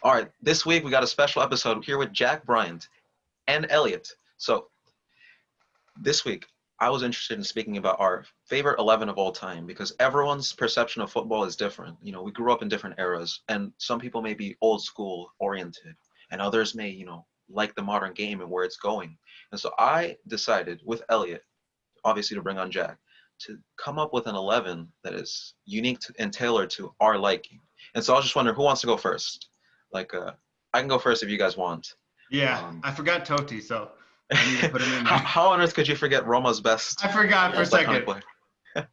All right, this week we got a special episode here with Jack Bryant and Elliot. So this week I was interested in speaking about our favorite 11 of all time because everyone's perception of football is different. You know, we grew up in different eras, and some people may be old school oriented, and others may, like the modern game and where it's going. And so I decided with Elliot, obviously to bring on Jack, to come up with an 11 that is unique and tailored to our liking. And so I was just wondering who wants to go first. Like, I can go first if you guys want. Yeah, Um, I forgot Totti, so I need to put him in how, there. how on earth could you forget Roma's I best, forgot for a most iconic second. player?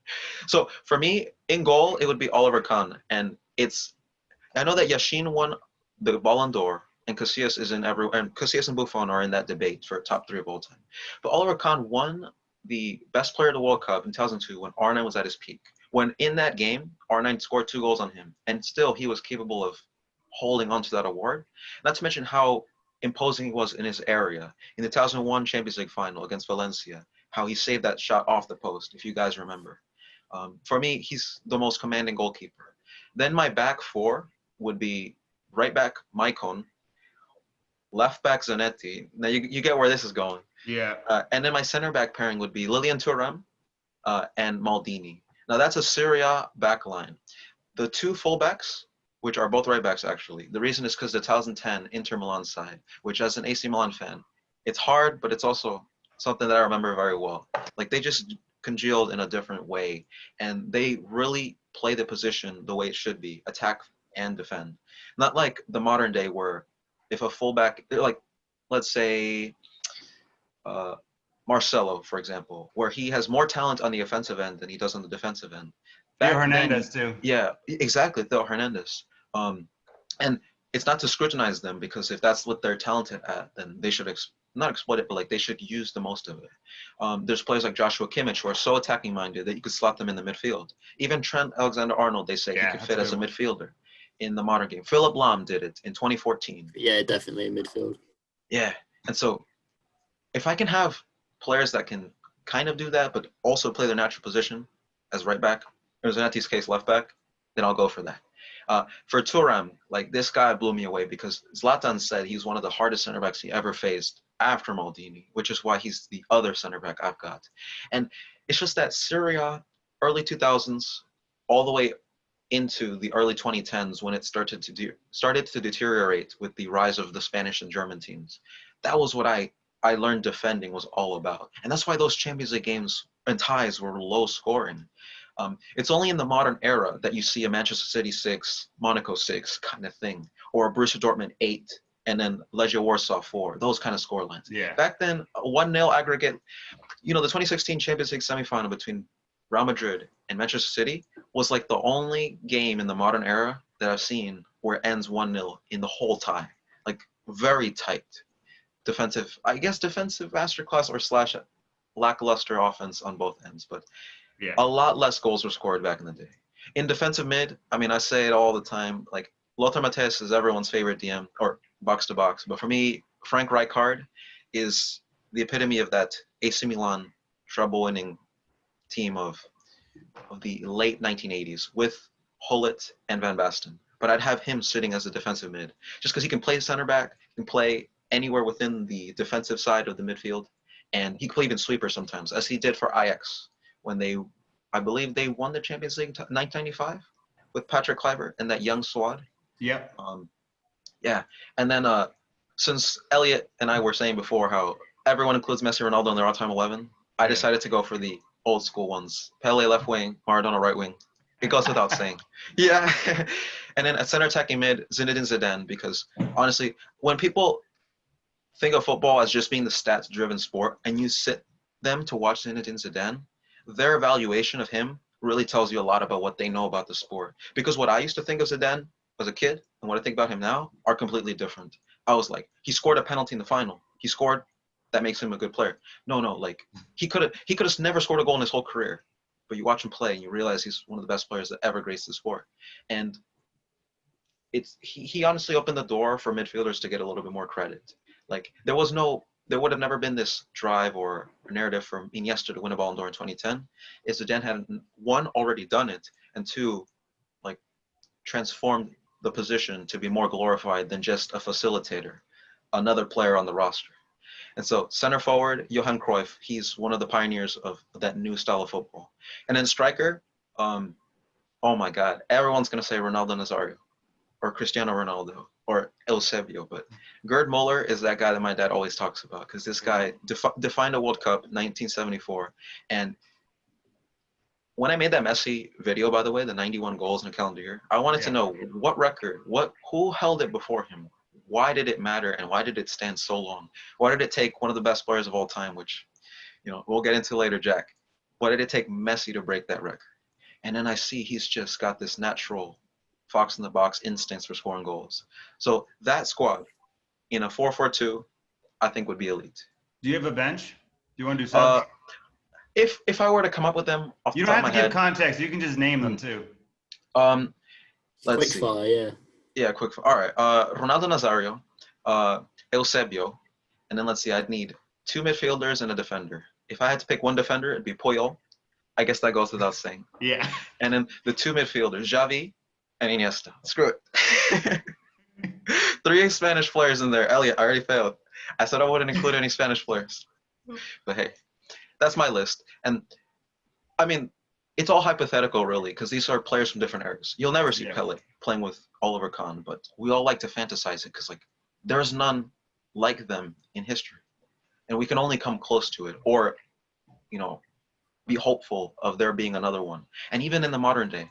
So for me, in goal, it would be Oliver Kahn, and I know that Yashin won the Ballon d'Or, and Casillas is in and Casillas and Buffon are in that debate for top three of all time. But Oliver Kahn won the best player of the World Cup in 2002 when R9 was at his peak. When in that game, R9 scored 2 goals on him, and still he was capable of holding on to that award. Not to mention how imposing he was in his area in the 2001 Champions League final against Valencia. How he saved that shot off the post, if you guys remember. For me, he's the most commanding goalkeeper. Then my back four would be right back Maicon, left back Zanetti. Now you get where this is going. Yeah. And then my center back pairing would be Lilian Thuram and Maldini. Now that's a Serie A back line. The two fullbacks, which are both right backs actually, the reason is because the 2010 Inter Milan side, which as an AC Milan fan, it's hard, but it's also something that I remember very well. Like they just congealed in a different way, and they really play the position the way it should be, attack and defend. Not like the modern day where if a fullback, like let's say uh, Marcelo, for example, where he has more talent on the offensive end than he does on the defensive end. Theo Back then, Hernandez too. yeah, exactly, Theo Hernandez. And it's not to scrutinize them because if that's what they're talented at, then they should not exploit it, but like they should use the most of it. There's players like Joshua Kimmich who are so attacking minded that you could slot them in the midfield. Even Trent Alexander-Arnold, they say he Yeah, could that's a fit as good a one. midfielder in the modern game. Philip Lahm did it in 2014. Yeah, definitely in midfield. Yeah, and so if I can have players that can kind of do that, but also play their natural position as right back, or in Zanetti's case, left back, then I'll go for that. For Turam, like this guy blew me away because Zlatan said he's one of the hardest center backs he ever faced after Maldini, which is why he's the other center back I've got. And it's just that Syria, early 2000s, all the way into the early 2010s when it started to deteriorate with the rise of the Spanish and German teams. That was what I learned defending was all about, and that's why those Champions League games and ties were low scoring. It's only in the modern era that you see a Manchester City 6, Monaco 6 kind of thing, or a Borussia Dortmund 8, and then Legia Warsaw 4, those kind of score lines. Yeah. Back then, a 1-0 aggregate, the 2016 Champions League semifinal between Real Madrid and Manchester City was like the only game in the modern era that I've seen where it ends 1-0 in the whole tie. Like, very tight. Defensive masterclass or slash lackluster offense on both ends, but Yeah. a lot less goals were scored back in the day. In defensive mid, I mean, I say it all the time, like Lothar Matthäus is everyone's favorite DM or box to box, but for me, Frank Rijkaard is the epitome of that AC Milan treble-winning team of the late 1980s with Hullet and Van Basten. But I'd have him sitting as a defensive mid, just because he can play center back, he can play anywhere within the defensive side of the midfield, and he can play even sweeper sometimes, as he did for Ajax when I believe they won the Champions League in 1995 with Patrick Kluivert and that young squad. Yep. Yeah, and then since Elliot and I were saying before how everyone includes Messi, Ronaldo in their all-time 11, I Yeah. decided to go for the old school ones. Pele left wing, Maradona right wing. It goes without saying. Yeah, and then at center attacking mid, Zinedine Zidane, because honestly, when people think of football as just being the stats-driven sport, and you sit them to watch Zinedine Zidane, their evaluation of him really tells you a lot about what they know about the sport. Because what I used to think of Zidane as a kid and what I think about him now are completely different. I was like, he scored a penalty in the final. He scored. That makes him a good player. No, like he could have never scored a goal in his whole career. But you watch him play and you realize he's one of the best players that ever graced the sport. And he honestly opened the door for midfielders to get a little bit more credit. Like there would have never been this drive or narrative from Iniesta to win a Ballon d'Or in 2010. Is Zidane had one already done it, and two, like transformed the position to be more glorified than just a facilitator, another player on the roster. And so center forward, Johan Cruyff, he's one of the pioneers of that new style of football. And then striker, oh my God, everyone's going to say Ronaldo Nazario or Cristiano Ronaldo or Eusebio, but Gerd Muller is that guy that my dad always talks about because this guy defined a World Cup 1974. And when I made that Messi video, by the way, the 91 goals in a calendar year, I wanted to know what record, who held it before him? Why did it matter and why did it stand so long? Why did it take one of the best players of all time, which, we'll get into later, Jack. Why did it take Messi to break that record? And then I see he's just got this natural fox in the box instincts for scoring goals. So that squad in a 4-4-2, I think would be elite. Do you have a bench? Do you want to do subs? If I were to come up with them off the You top don't of my have to give head, context. You can just name them too. Let's see. Quick fire, yeah. Yeah, quick fire. All right. Ronaldo Nazario, Eusebio, and then let's see. I'd need 2 midfielders and a defender. If I had to pick one defender, it'd be Puyol. I guess that goes without saying. Yeah. And then the 2 midfielders, Xavi and Iniesta. Screw it. 3 Spanish players in there. Elliot, I already failed. I said I wouldn't include any Spanish players. But hey, that's my list. And I mean, it's all hypothetical, really, because these are players from different eras. You'll never see Pele playing with Oliver Kahn, but we all like to fantasize it because, there's none like them in history. And we can only come close to it or, be hopeful of there being another one. And even in the modern day,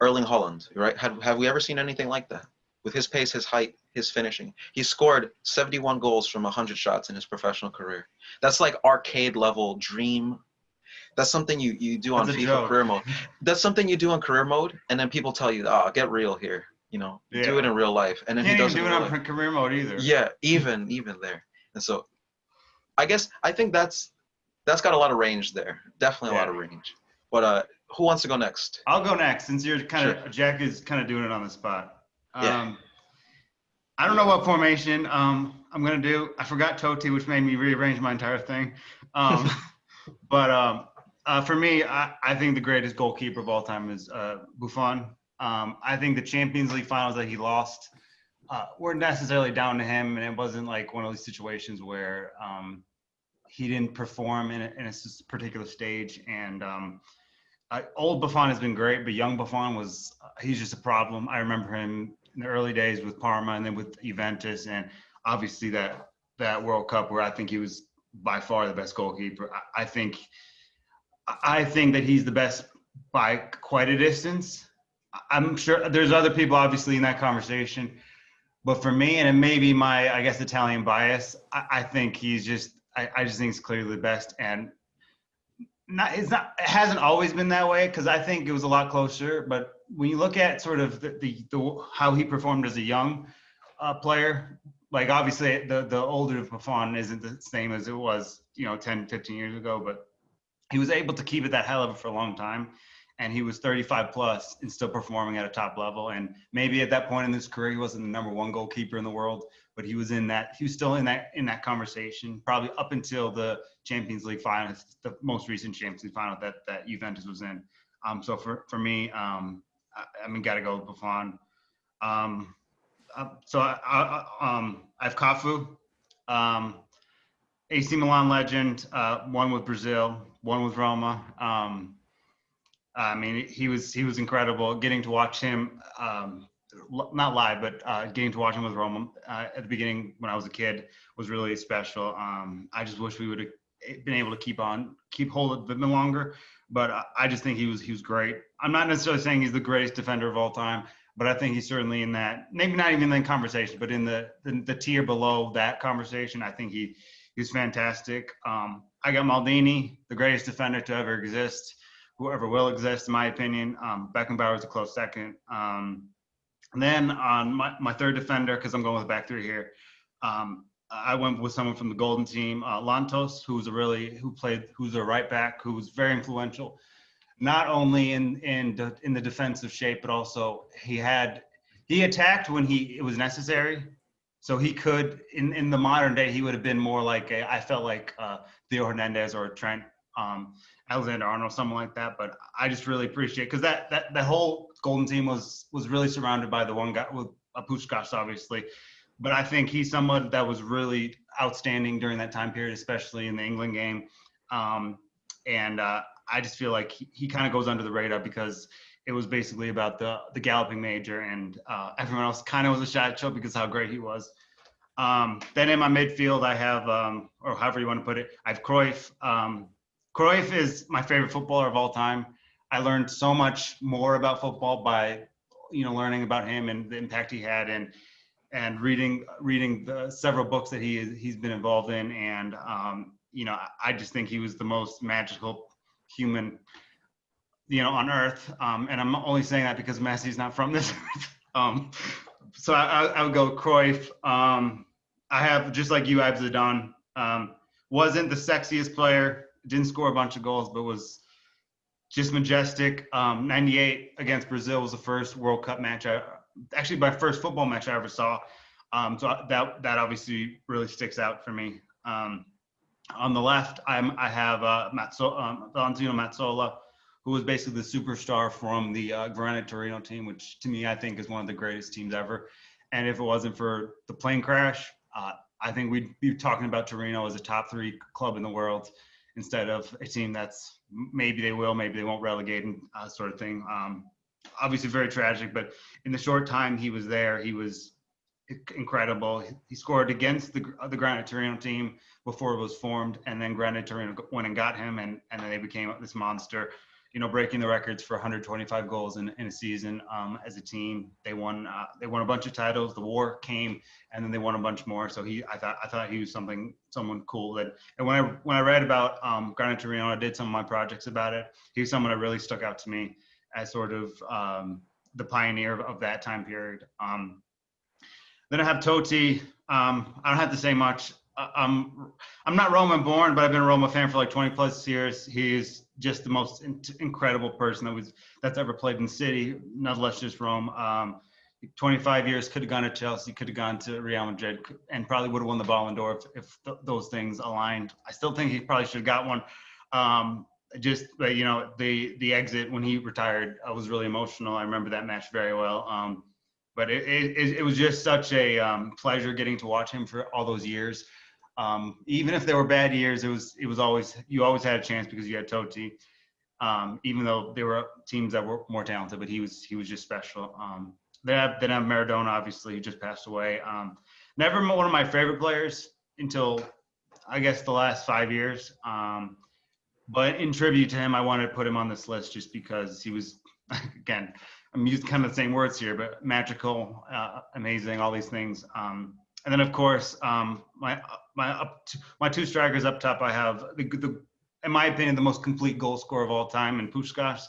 Erling Haaland, right? Have we ever seen anything like that? With his pace, his height, his finishing. He scored 71 goals from 100 shots in his professional career. That's like arcade level dream. That's something you do on FIFA career mode. That's something you do on career mode, and then people tell you, get real here. Do it in real life. And then Can't he doesn't even do it on career mode either. Yeah, even there. And so I think that's got a lot of range there. Definitely a lot of range. But who wants to go next? I'll go next since you're Jack is kind of doing it on the spot. I don't know what formation I'm going to do. I forgot Totti, which made me rearrange my entire thing. But for me, I think the greatest goalkeeper of all time is Buffon. I think the Champions League finals that he lost weren't necessarily down to him, and it wasn't like one of these situations where he didn't perform in a particular stage. And old Buffon has been great, but young Buffon he's just a problem. I remember him in the early days with Parma and then with Juventus, and obviously that World Cup where I think he was by far the best goalkeeper. I think that he's the best by quite a distance. I'm sure there's other people obviously in that conversation, but for me, and it may be my, I guess, Italian bias, I think he's just, I just think he's clearly the best. And it hasn't always been that way because I think it was a lot closer. But when you look at sort of the how he performed as a young player, like obviously the older Buffon isn't the same as it was, 10, 15 years ago, but he was able to keep it that high level for a long time. And he was 35 plus and still performing at a top level. And maybe at that point in his career, he wasn't the number one goalkeeper in the world, but he was still in that conversation, probably up until the Champions League final, the most recent Champions League final that Juventus was in. So for me, got to go with Buffon. So I have Cafu, AC Milan legend, one with Brazil, one with Roma. He was incredible. Getting to watch him, not live, but getting to watch him with Roma at the beginning when I was a kid was really special. I just wish we would have been able to keep hold of it a bit longer. But I just think he was great. I'm not necessarily saying he's the greatest defender of all time, but I think he's certainly in that, maybe not even in the conversation, but in the tier below that conversation. I think he was fantastic. I got Maldini, the greatest defender to ever exist, whoever will exist, in my opinion. Beckenbauer is a close second. And then on my third defender, because I'm going with the back three here, I went with someone from the Golden Team, Lantos, who's a right back, who was very influential, not only in the defensive shape, but also he attacked when it was necessary. So he could, in the modern day, he would have been more like I felt like Theo Hernandez or Trent Alexander-Arnold, something like that. But I just really appreciate, because that whole golden team was really surrounded by the one guy with Puskás, obviously. But I think he's someone that was really outstanding during that time period, especially in the England game. I just feel like he kind of goes under the radar because it was basically about the galloping major, and everyone else kind of was a shot show because of how great he was. Then in my midfield, I have, or however you want to put it, I have Cruyff. Cruyff is my favorite footballer of all time. I learned so much more about football by, learning about him and the impact he had, and reading the several books that he's been involved in. And, I just think he was the most magical human, on earth. And I'm only saying that because Messi's not from this earth. So I would go Cruyff. I have, just like you, I have Zidane. Wasn't the sexiest player, didn't score a bunch of goals, but was just majestic. 98 against Brazil was the first World Cup match, actually my first football match I ever saw. So that obviously really sticks out for me. On the left, I have Valentino Mazzola, who was basically the superstar from the Granada Torino team, which to me I think is one of the greatest teams ever. And if it wasn't for the plane crash, I think we'd be talking about Torino as a top 3 club in the world instead of a team that's maybe they will, maybe they won't relegate, sort of thing. Obviously very tragic, but in the short time he was there, he was incredible. He scored against the Granada Torino team before it was formed, and then Granada Torino went and got him, and then they became this monster, breaking the records for 125 goals in a season. As a team, they won a bunch of titles. The war came, and then they won a bunch more. So I thought he was someone cool. And when I read about Granada Torino, I did some of my projects about it. He was someone that really stuck out to me as sort of the pioneer of that time period. Then I have Totti. I don't have to say much. I'm not Roma born, but I've been a Roma fan for like 20 plus years. He's just the most incredible person that's ever played in the city, not less just Rome. 25 years, could have gone to Chelsea, could have gone to Real Madrid, and probably would have won the Ballon d'Or if those things aligned. I still think he probably should have got one. The exit when he retired, I was really emotional. I remember that match very well. But it was just such a pleasure getting to watch him for all those years. Even if there were bad years, it was always, you always had a chance because you had Totti. Even though there were teams that were more talented, but he was just special. Then I have Maradona, obviously, who just passed away. Never one of my favorite players until I guess the last 5 years. But in tribute to him, I wanted to put him on this list just because he was, again, I'm using kind of the same words here, but magical, amazing, all these things. And then, of course, my 2 strikers up top, I have, in my opinion, the most complete goal scorer of all time in Puskás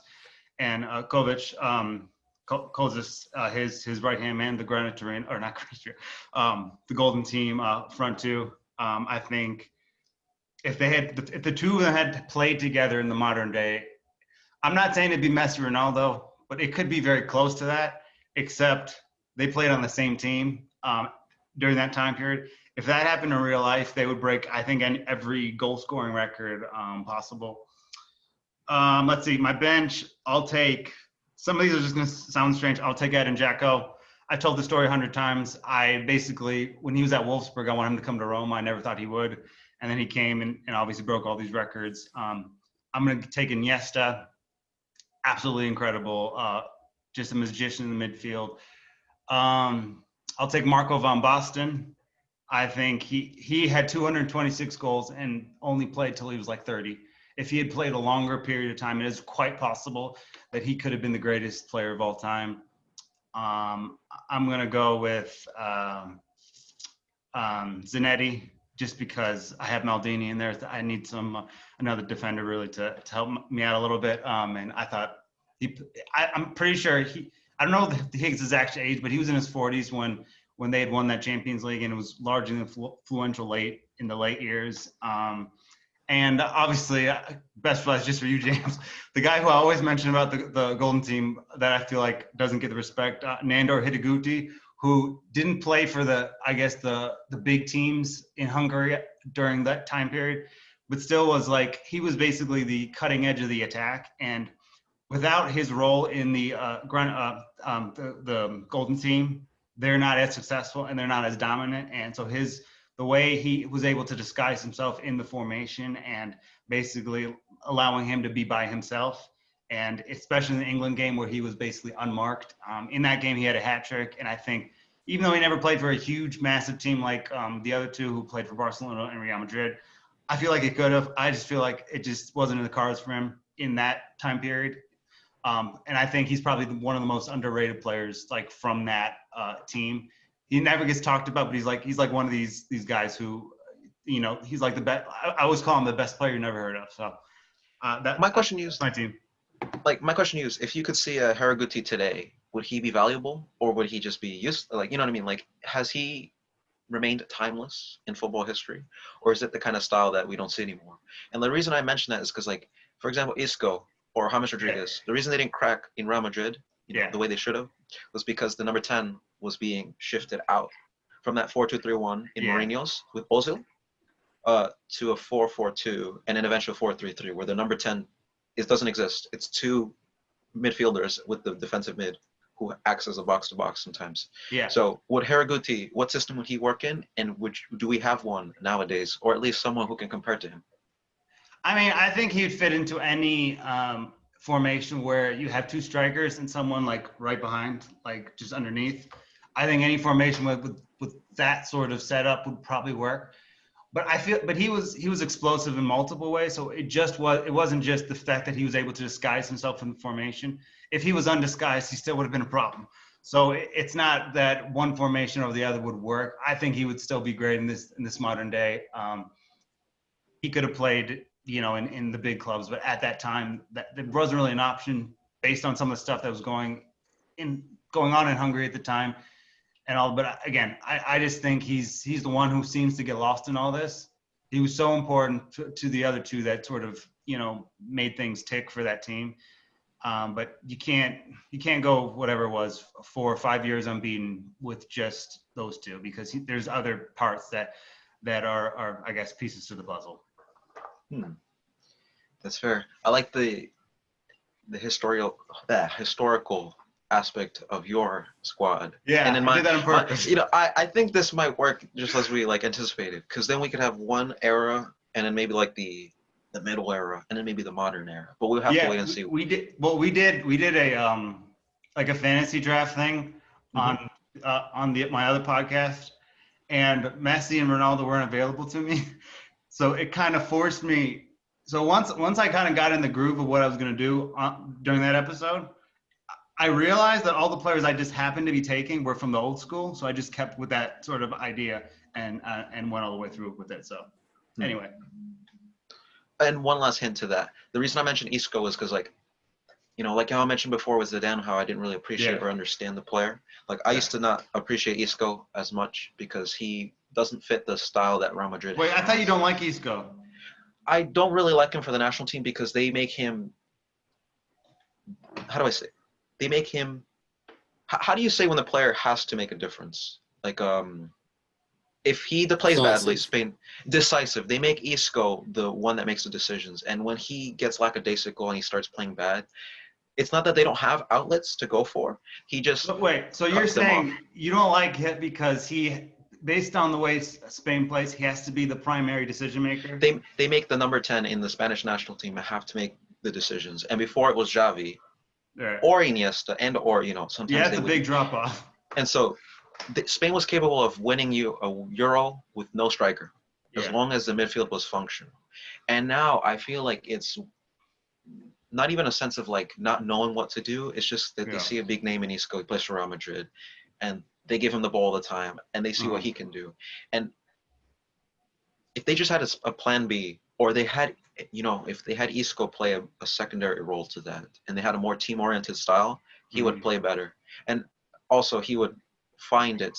and Kovac. Kozis, his right-hand man, the Granada Torino, or not Granada, the Golden Team front 2. I think if the two of them had played together in the modern day, I'm not saying it'd be Messi or Ronaldo, but it could be very close to that, except they played on the same team during that time period. If that happened in real life, they would break, I think, every goal-scoring record possible. Let's see, my bench, I'll take, some of these are just going to sound strange. I'll take Edin Dzeko. I told the story 100 times. I basically, when he was at Wolfsburg, I wanted him to come to Rome. I never thought he would. And then he came and obviously broke all these records. I'm going to take Iniesta. Absolutely incredible. Just a magician in the midfield. I'll take Marco van Basten. I think he had 226 goals and only played till he was like 30. If he had played a longer period of time, it is quite possible that he could have been the greatest player of all time. I'm going to go with Zanetti, just because I have Maldini in there. I need another defender really to help me out a little bit. And I thought I'm pretty sure I don't know Higgs' exact age, but he was in his 40s when they had won that Champions League, and it was largely influential in the late years. And obviously, best advice just for you, James. The guy who I always mention about the Golden Team that I feel like doesn't get the respect, Nandor Hidegkuti, who didn't play for the big teams in Hungary during that time period, but still was he was basically the cutting edge of the attack. And without his role in the Golden Team, they're not as successful and they're not as dominant. And so the way he was able to disguise himself in the formation and basically allowing him to be by himself, and especially in the England game where he was basically unmarked. In that game, he had a hat trick, and I think even though he never played for a huge, massive team like the other two who played for Barcelona and Real Madrid, I feel like he could have. I just feel like it just wasn't in the cards for him in that time period. And I think he's probably one of the most underrated players, like from that team. He never gets talked about, but he's like one of these guys who, he's like the best. I always call him the best player you never heard of. So My question is, my team. if you could see a Haraguchi today, would he be valuable, or would he just be used? Like, you know what I mean? Like, has he remained timeless in football history, or is it the kind of style that we don't see anymore? And the reason I mention that is because, like, for example, Isco or James Rodriguez, the reason they didn't crack in Real Madrid, the way they should have, was because the number 10 was being shifted out from that 4-2-3-1 in Mourinho's with Ozil to a 4-4-2 and an eventual 4-3-3, where the number 10 doesn't exist. It's two midfielders with the defensive mid who acts as a box-to-box sometimes. Yeah. So would Haraguchi, what system would he work in, and do we have one nowadays, or at least someone who can compare to him? I mean, I think he'd fit into any formation where you have two strikers and someone like right behind, like just underneath. I think any formation with that sort of setup would probably work. But he was explosive in multiple ways. So it wasn't just the fact that he was able to disguise himself in the formation. If he was undisguised, he still would have been a problem. So it's not that one formation or the other would work. I think he would still be great in this modern day. He could have played, in the big clubs, but at that time, that wasn't really an option based on some of the stuff that was going on in Hungary at the time. And all, but again, I just think he's the one who seems to get lost in all this. He was so important to the other two that sort of made things tick for that team. But you can't go whatever it was 4 or 5 years unbeaten with just those two, because there's other parts that are I guess pieces to the puzzle. That's fair. I like the historical aspect of your squad. Yeah, and in I did that on purpose. I think this might work just as we anticipated, because then we could have one era and then maybe like the middle era and then maybe the modern era. But we'll have to wait and see. We did a like a fantasy draft thing on my other podcast, and Messi and Ronaldo weren't available to me, so it kind of forced me. So once I kind of got in the groove of what I was going to do during that episode, I realized that all the players I just happened to be taking were from the old school, so I just kept with that sort of idea and went all the way through with it. So anyway. And one last hint to that. The reason I mentioned Isco was because, like how I mentioned before with Zidane, how I didn't really appreciate or understand the player. Like, I used to not appreciate Isco as much because he doesn't fit the style that Real Madrid Wait, has. I thought you don't like Isco. I don't really like him for the national team because they make him – how do I say? They make him – how do you say when the player has to make a difference? Like, if he plays badly, Spain – decisive. They make Isco the one that makes the decisions. And when he gets lackadaisical and he starts playing bad, it's not that they don't have outlets to go for. He just – But wait, so you're saying you don't like it because based on the way Spain plays, he has to be the primary decision maker? They make the number 10 in the Spanish national team have to make the decisions. And before it was Xavi or Iniesta or sometimes it's a big drop off. And so Spain was capable of winning you a Euro with no striker as long as the midfield was functional. And now I feel like it's not even a sense of like not knowing what to do. It's just that they see a big name in Isco, he plays for Real Madrid, and they give him the ball all the time, and they see what he can do. And if they just had a plan B, or they had, if they had Isco play a secondary role to that, and they had a more team-oriented style, he would play better. And also, he would find it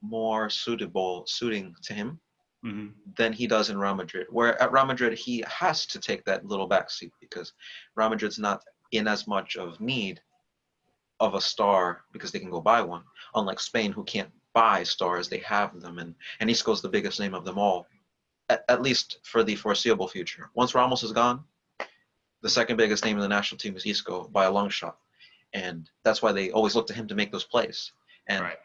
more suiting to him than he does in Real Madrid. Where at Real Madrid, he has to take that little backseat because Real Madrid's not in as much of need of a star because they can go buy one, unlike Spain, who can't buy stars. They have them, and Isco's the biggest name of them all, at least for the foreseeable future. Once Ramos is gone, the second biggest name in the national team is Isco by a long shot, and that's why they always look to him to make those plays. And Right.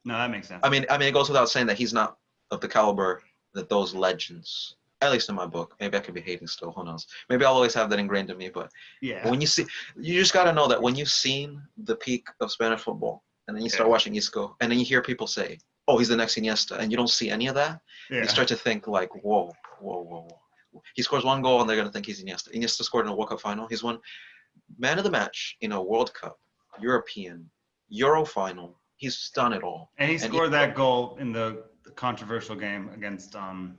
No, that makes sense. I mean, it goes without saying that he's not of the caliber that those legends, at least in my book. Maybe I could be hating still. Who knows? Maybe I'll always have that ingrained in me. But Yeah. when you just got to know that when you've seen the peak of Spanish football, and then you start watching Isco, and then you hear people say, "Oh, he's the next Iniesta," and you don't see any of that, you start to think like, "Whoa, whoa, whoa, whoa." He scores one goal, and they're gonna think he's Iniesta. Iniesta scored in a World Cup final. He's won Man of the Match in a World Cup, European, Euro final. He's done it all. And he scored that goal in the controversial game against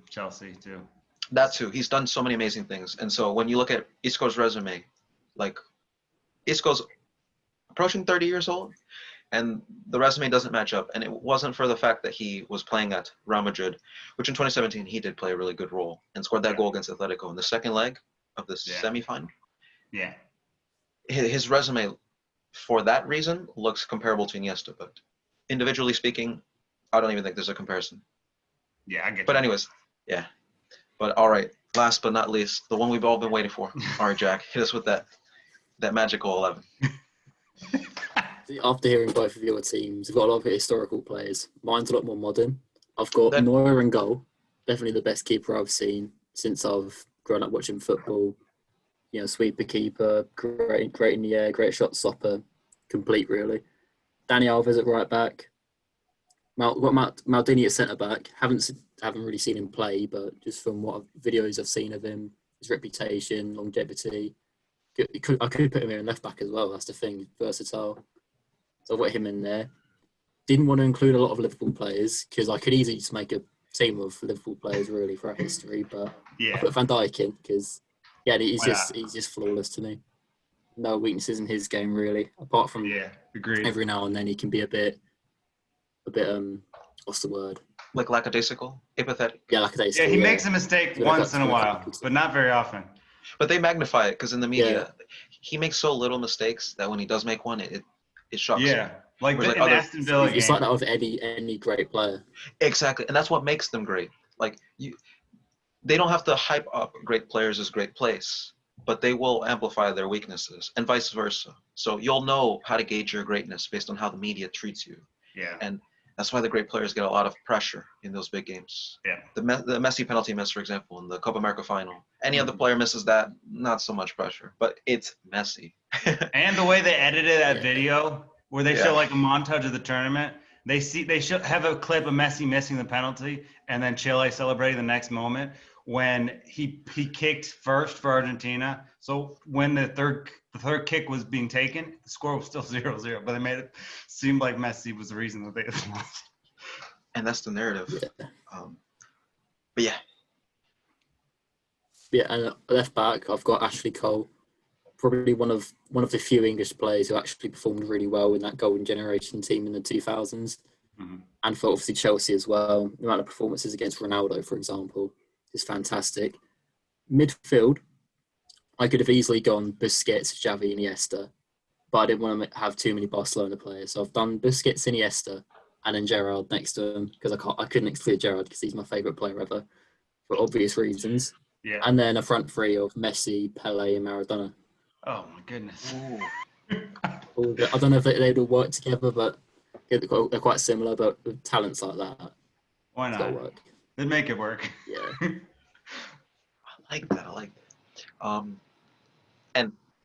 Chelsea too. That too. He's done so many amazing things. And so when you look at Isco's resume, like Isco's approaching 30 years old, and the resume doesn't match up. And it wasn't for the fact that he was playing at Real Madrid, which in 2017 he did play a really good role and scored that goal against Atletico in the second leg of the semifinal. Yeah. His resume, for that reason, looks comparable to Iniesta, but individually speaking, I don't even think there's a comparison. Yeah, I get. But anyways, yeah. But all right, last but not least, the one we've all been waiting for. All right, Jack, hit us with that magical 11. After hearing both of your teams, I've got a lot of historical players. Mine's a lot more modern. I've got Neuer in goal, definitely the best keeper I've seen since I've grown up watching football. You know, sweeper keeper, great in the air, great shot stopper, complete really. Dani Alves at right back. Maldini at centre back. Haven't really seen him play, but just from what videos I've seen of him, his reputation, longevity, I could put him here in left back as well. That's the thing, versatile. So I've got him in there. Didn't want to include a lot of Liverpool players because I could easily just make a team of Liverpool players really throughout history, but I put Van Dijk in because he's just flawless to me. No weaknesses in his game really, apart from agreed. Every now and then he can be a bit what's the word? Like lackadaisical, apathetic. Yeah, lackadaisical. Yeah, he makes a mistake once in a while, but not very often. But they magnify it because in the media, he makes so little mistakes that when he does make one, it shocks you. Yeah, like the Aston Villa game. It's like that with any great player. Exactly, and that's what makes them great. Like they don't have to hype up great players as great plays, but they will amplify their weaknesses and vice versa. So you'll know how to gauge your greatness based on how the media treats you. Yeah. And that's why the great players get a lot of pressure in those big games. Yeah. The Messi penalty miss, for example, in the Copa America final. Any other player misses that, not so much pressure. But it's Messi. And the way they edited that video, where they show like a montage of the tournament, they have a clip of Messi missing the penalty, and then Chile celebrating the next moment when he kicked first for Argentina. So when the third kick was being taken, the score was still 0-0, but they made it seem like Messi was the reason that they lost. And that's the narrative. Yeah. But yeah. Yeah, and left back, I've got Ashley Cole, probably one of the few English players who actually performed really well in that golden generation team in the 2000s, and for obviously Chelsea as well. The amount of performances against Ronaldo, for example, is fantastic. Midfield, I could have easily gone Busquets, Xavi, Iniesta, but I didn't want to have too many Barcelona players. So I've done Busquets, Iniesta, and then Gerrard next to him because I couldn't exclude Gerrard because he's my favourite player ever for obvious reasons. Yeah. And then a front three of Messi, Pele, and Maradona. Oh my goodness. I don't know if they'd all work together, but they're quite similar. But with talents like that, why not? Work. They'd make it work. Yeah. I like that.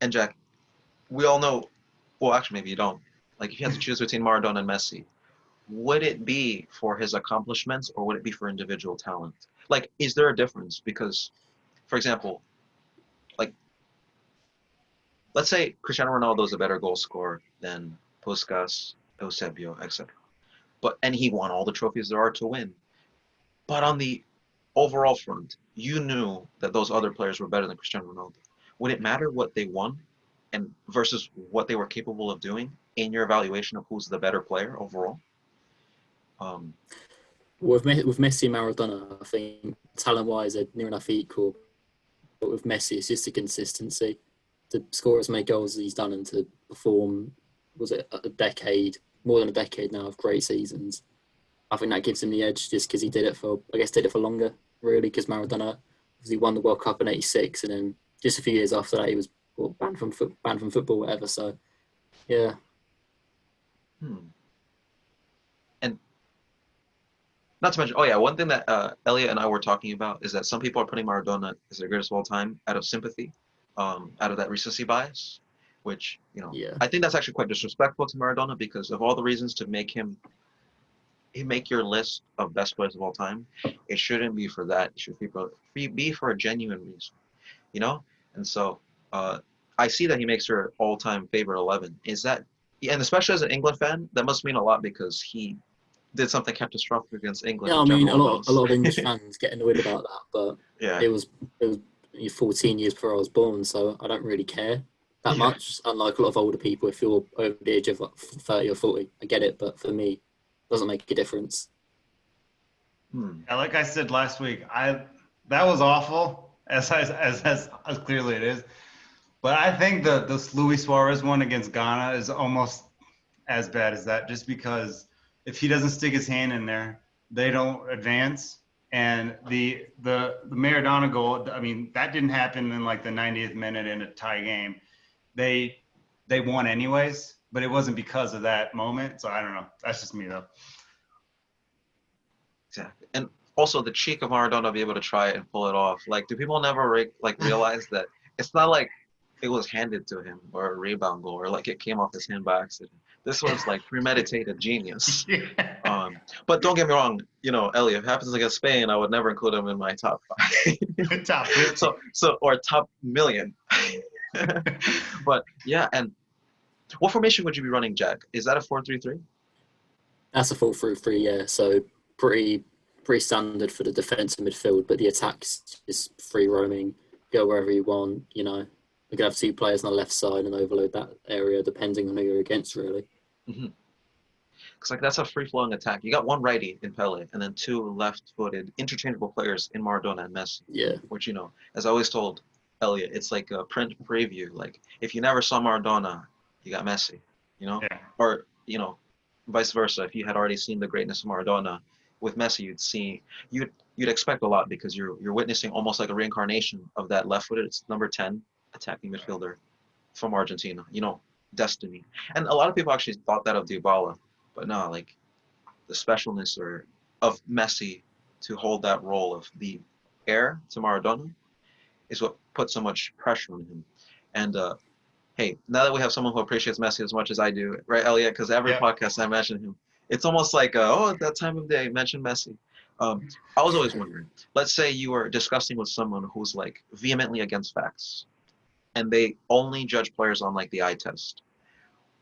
And Jack, we all know. Well, actually, maybe you don't. Like, if you had to choose between Maradona and Messi, would it be for his accomplishments or would it be for individual talent? Like, is there a difference? Because, for example, like, let's say Cristiano Ronaldo is a better goal scorer than Puskas, Eusebio, etc. And he won all the trophies there are to win. But on the overall front, you knew that those other players were better than Cristiano Ronaldo. Would it matter what they won and versus what they were capable of doing in your evaluation of who's the better player overall? With Messi and Maradona, I think talent-wise they're near enough equal. But with Messi, it's just the consistency. To score as many goals as he's done and to perform, more than a decade now of great seasons. I think that gives him the edge just because he did it for longer, really, because Maradona obviously won the World Cup in '86 and then just a few years after that, he was banned from football, whatever. So, yeah. And not to mention, one thing that Elliot and I were talking about is that some people are putting Maradona as their greatest of all time out of sympathy, out of that recency bias, which, Yeah. I think that's actually quite disrespectful to Maradona because of all the reasons to make your list of best players of all time. It shouldn't be for that. It should be for a genuine reason, And so I see that he makes your all-time favorite 11. Is that, and especially as an England fan, that must mean a lot because he did something catastrophic against England. Yeah, which I mean, a everyone lot knows. of English fans get annoyed about that, but Yeah. it was 14 years before I was born, so I don't really care that much. Unlike a lot of older people, if you're over the age of 30 or 40, I get it, but for me, it doesn't make a difference. Yeah, like I said last week, that was awful, as clearly it is. But I think the Luis Suarez one against Ghana is almost as bad as that, just because if he doesn't stick his hand in there, they don't advance. And the Maradona goal, I mean, that didn't happen in like the 90th minute in a tie game. They won anyways, but it wasn't because of that moment. So I don't know. That's just me though. Exactly. And also the cheek of Maradona to be able to try it and pull it off. Like, do people never realize that it's not like it was handed to him or a rebound goal or like it came off his hand by accident. This was like premeditated genius. Yeah. But don't get me wrong, Elliot, if it happens against Spain, I would never include him in my top 5. Top 50. So or top million. But yeah, and what formation would you be running, Jack? Is that a 4-3-3? That's a 4-3-3, yeah. So pretty standard for the defensive midfield, but the attack's just free roaming, go wherever you want. We could have 2 players on the left side and overload that area depending on who you're against, really. Because that's a free-flowing attack. You got one righty in Pele, and then 2 left-footed, interchangeable players in Maradona and Messi. Yeah. Which as I always told Elliot, it's like a print preview. Like if you never saw Maradona, you got Messi. Yeah. Or vice versa. If you had already seen the greatness of Maradona, with Messi, you'd expect a lot because you're witnessing almost like a reincarnation of that left-footed. It's number 10 attacking midfielder from Argentina. Destiny. And a lot of people actually thought that of Dybala, but no, like the specialness of Messi to hold that role of the heir to Maradona is what put so much pressure on him. And hey, now that we have someone who appreciates Messi as much as I do, right, Elliot? Because every podcast I mention him, it's almost like, at that time of day, mention Messi. I was always wondering, let's say you were discussing with someone who's like vehemently against facts, and they only judge players on like the eye test.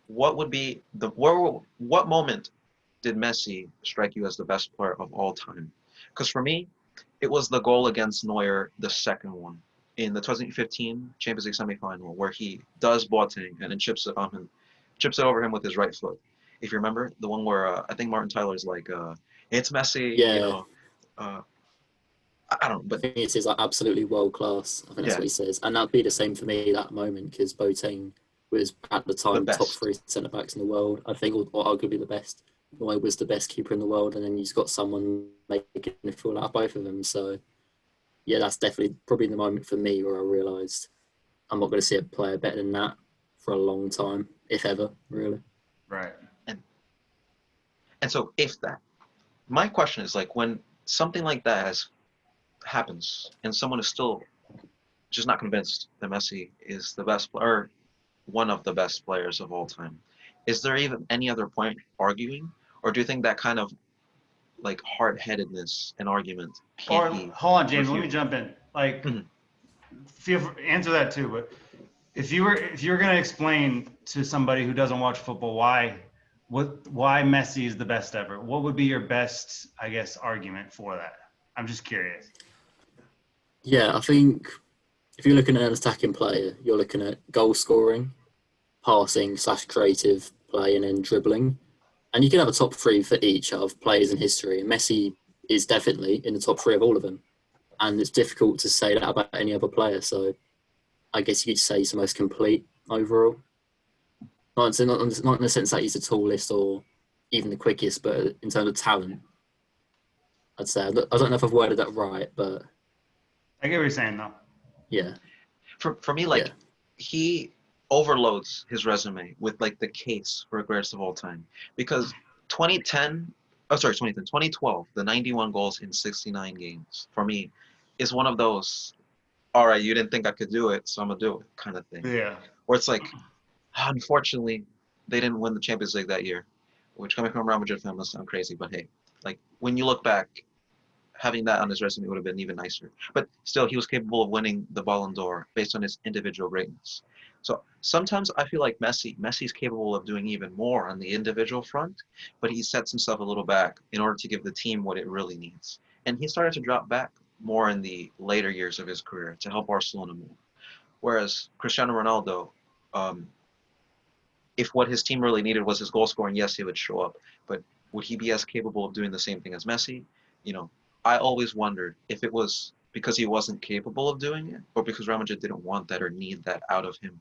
What would be what moment did Messi strike you as the best player of all time? Because for me, it was the goal against Neuer, the second one in the 2015 Champions League semifinal, where he does Boateng and then chips it over him with his right foot. If you remember, the one where I think Martin Tyler's like, it's Messi, Yeah. I don't know, but I think it is like absolutely world class. I think that's what he says, and that'd be the same for me that moment because Boateng was at the time top 3 centre backs in the world. I think, or arguably the best. Neuer was the best keeper in the world, and then you've got someone making a fool out of both of them. So, yeah, that's definitely probably the moment for me where I realised I'm not going to see a player better than that for a long time, if ever, really. Right. And so, my question is like when something like that happens, and someone is still just not convinced that Messi is the best player, one of the best players of all time. Is there even any other point arguing, or do you think that kind of like hard-headedness and argument can't be? Hold on, James. Let me jump in. Like, answer that too. But if you were going to explain to somebody who doesn't watch football why Messi is the best ever, what would be your best, I guess, argument for that? I'm just curious. Yeah, I think if you're looking at an attacking player, you're looking at goal scoring, passing / creative play, and then dribbling. And you can have a top 3 for each of players in history. And Messi is definitely in the top 3 of all of them. And it's difficult to say that about any other player. So I guess you could say he's the most complete overall. Not in the sense that he's the tallest or even the quickest, but in terms of talent, I'd say. I don't know if I've worded that right, but... I get what you're saying, though. Yeah. for me, Yeah. like he overloads his resume with like the case for greatest of all time because 2010, oh sorry, 2010, 2012, the 91 goals in 69 games for me is one of those. All right, you didn't think I could do it, so I'm gonna do it kind of thing. Yeah. Where it's like, unfortunately, they didn't win the Champions League that year, which coming from a Real Madrid fan must sound crazy, but hey, like when you look back, having that on his resume would have been even nicer. But still, he was capable of winning the Ballon d'Or based on his individual greatness. So sometimes I feel like Messi's capable of doing even more on the individual front, but he sets himself a little back in order to give the team what it really needs. And he started to drop back more in the later years of his career to help Barcelona more. Whereas Cristiano Ronaldo, um, if what his team really needed was his goal scoring, yes, he would show up. But would he be as capable of doing the same thing as Messi? You know, I always wondered if it was because he wasn't capable of doing it, or because Real Madrid didn't want that or need that out of him.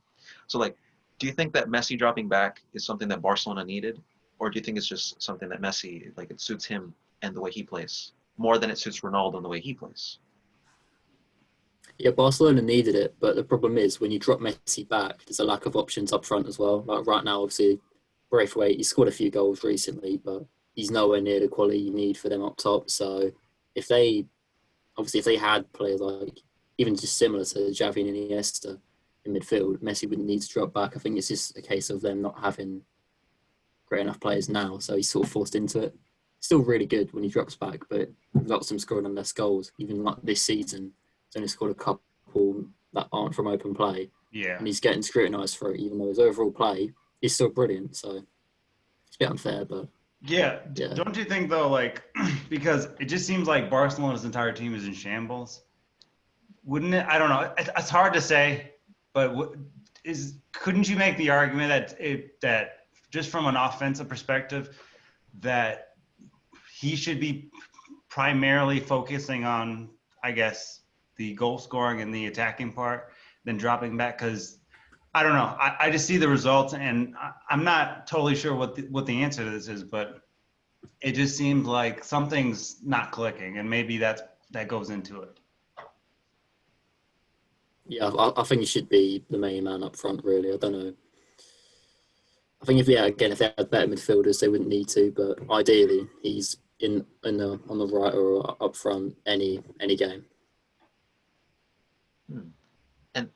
So, like, do you think that Messi dropping back is something that Barcelona needed, or do you think it's just something that Messi, like, it suits him and the way he plays more than it suits Ronaldo and the way he plays? Yeah, Barcelona needed it, but the problem is when you drop Messi back, there's a lack of options up front as well. Like right now, obviously, Braithwaite, he scored a few goals recently, but he's nowhere near the quality you need for them up top. So if they, obviously, if they had players like, even just similar to Xavi and Iniesta in midfield, Messi wouldn't need to drop back. I think it's just a case of them not having great enough players now, so he's sort of forced into it. Still really good when he drops back, but lots of them scoring on less goals. Even like this season, he's only scored a couple that aren't from open play, Yeah. and he's getting scrutinised for it. Even though his overall play is still brilliant, so it's a bit unfair, but Yeah. yeah, Don't you think though, like, because it just seems like Barcelona's entire team is in shambles? Wouldn't it? I don't know. It's hard to say, but couldn't you make the argument that just from an offensive perspective that he should be primarily focusing on, I guess, the goal scoring and the attacking part than dropping back? Because I don't know. I just see the results, and I'm not totally sure what the answer to this is, but it just seems like something's not clicking, and maybe that goes into it. yeah, I think he should be the main man up front. Really, I don't know. I think if again, if they had better midfielders, they wouldn't need to. But ideally, he's in the on the right or up front any game. Hmm. And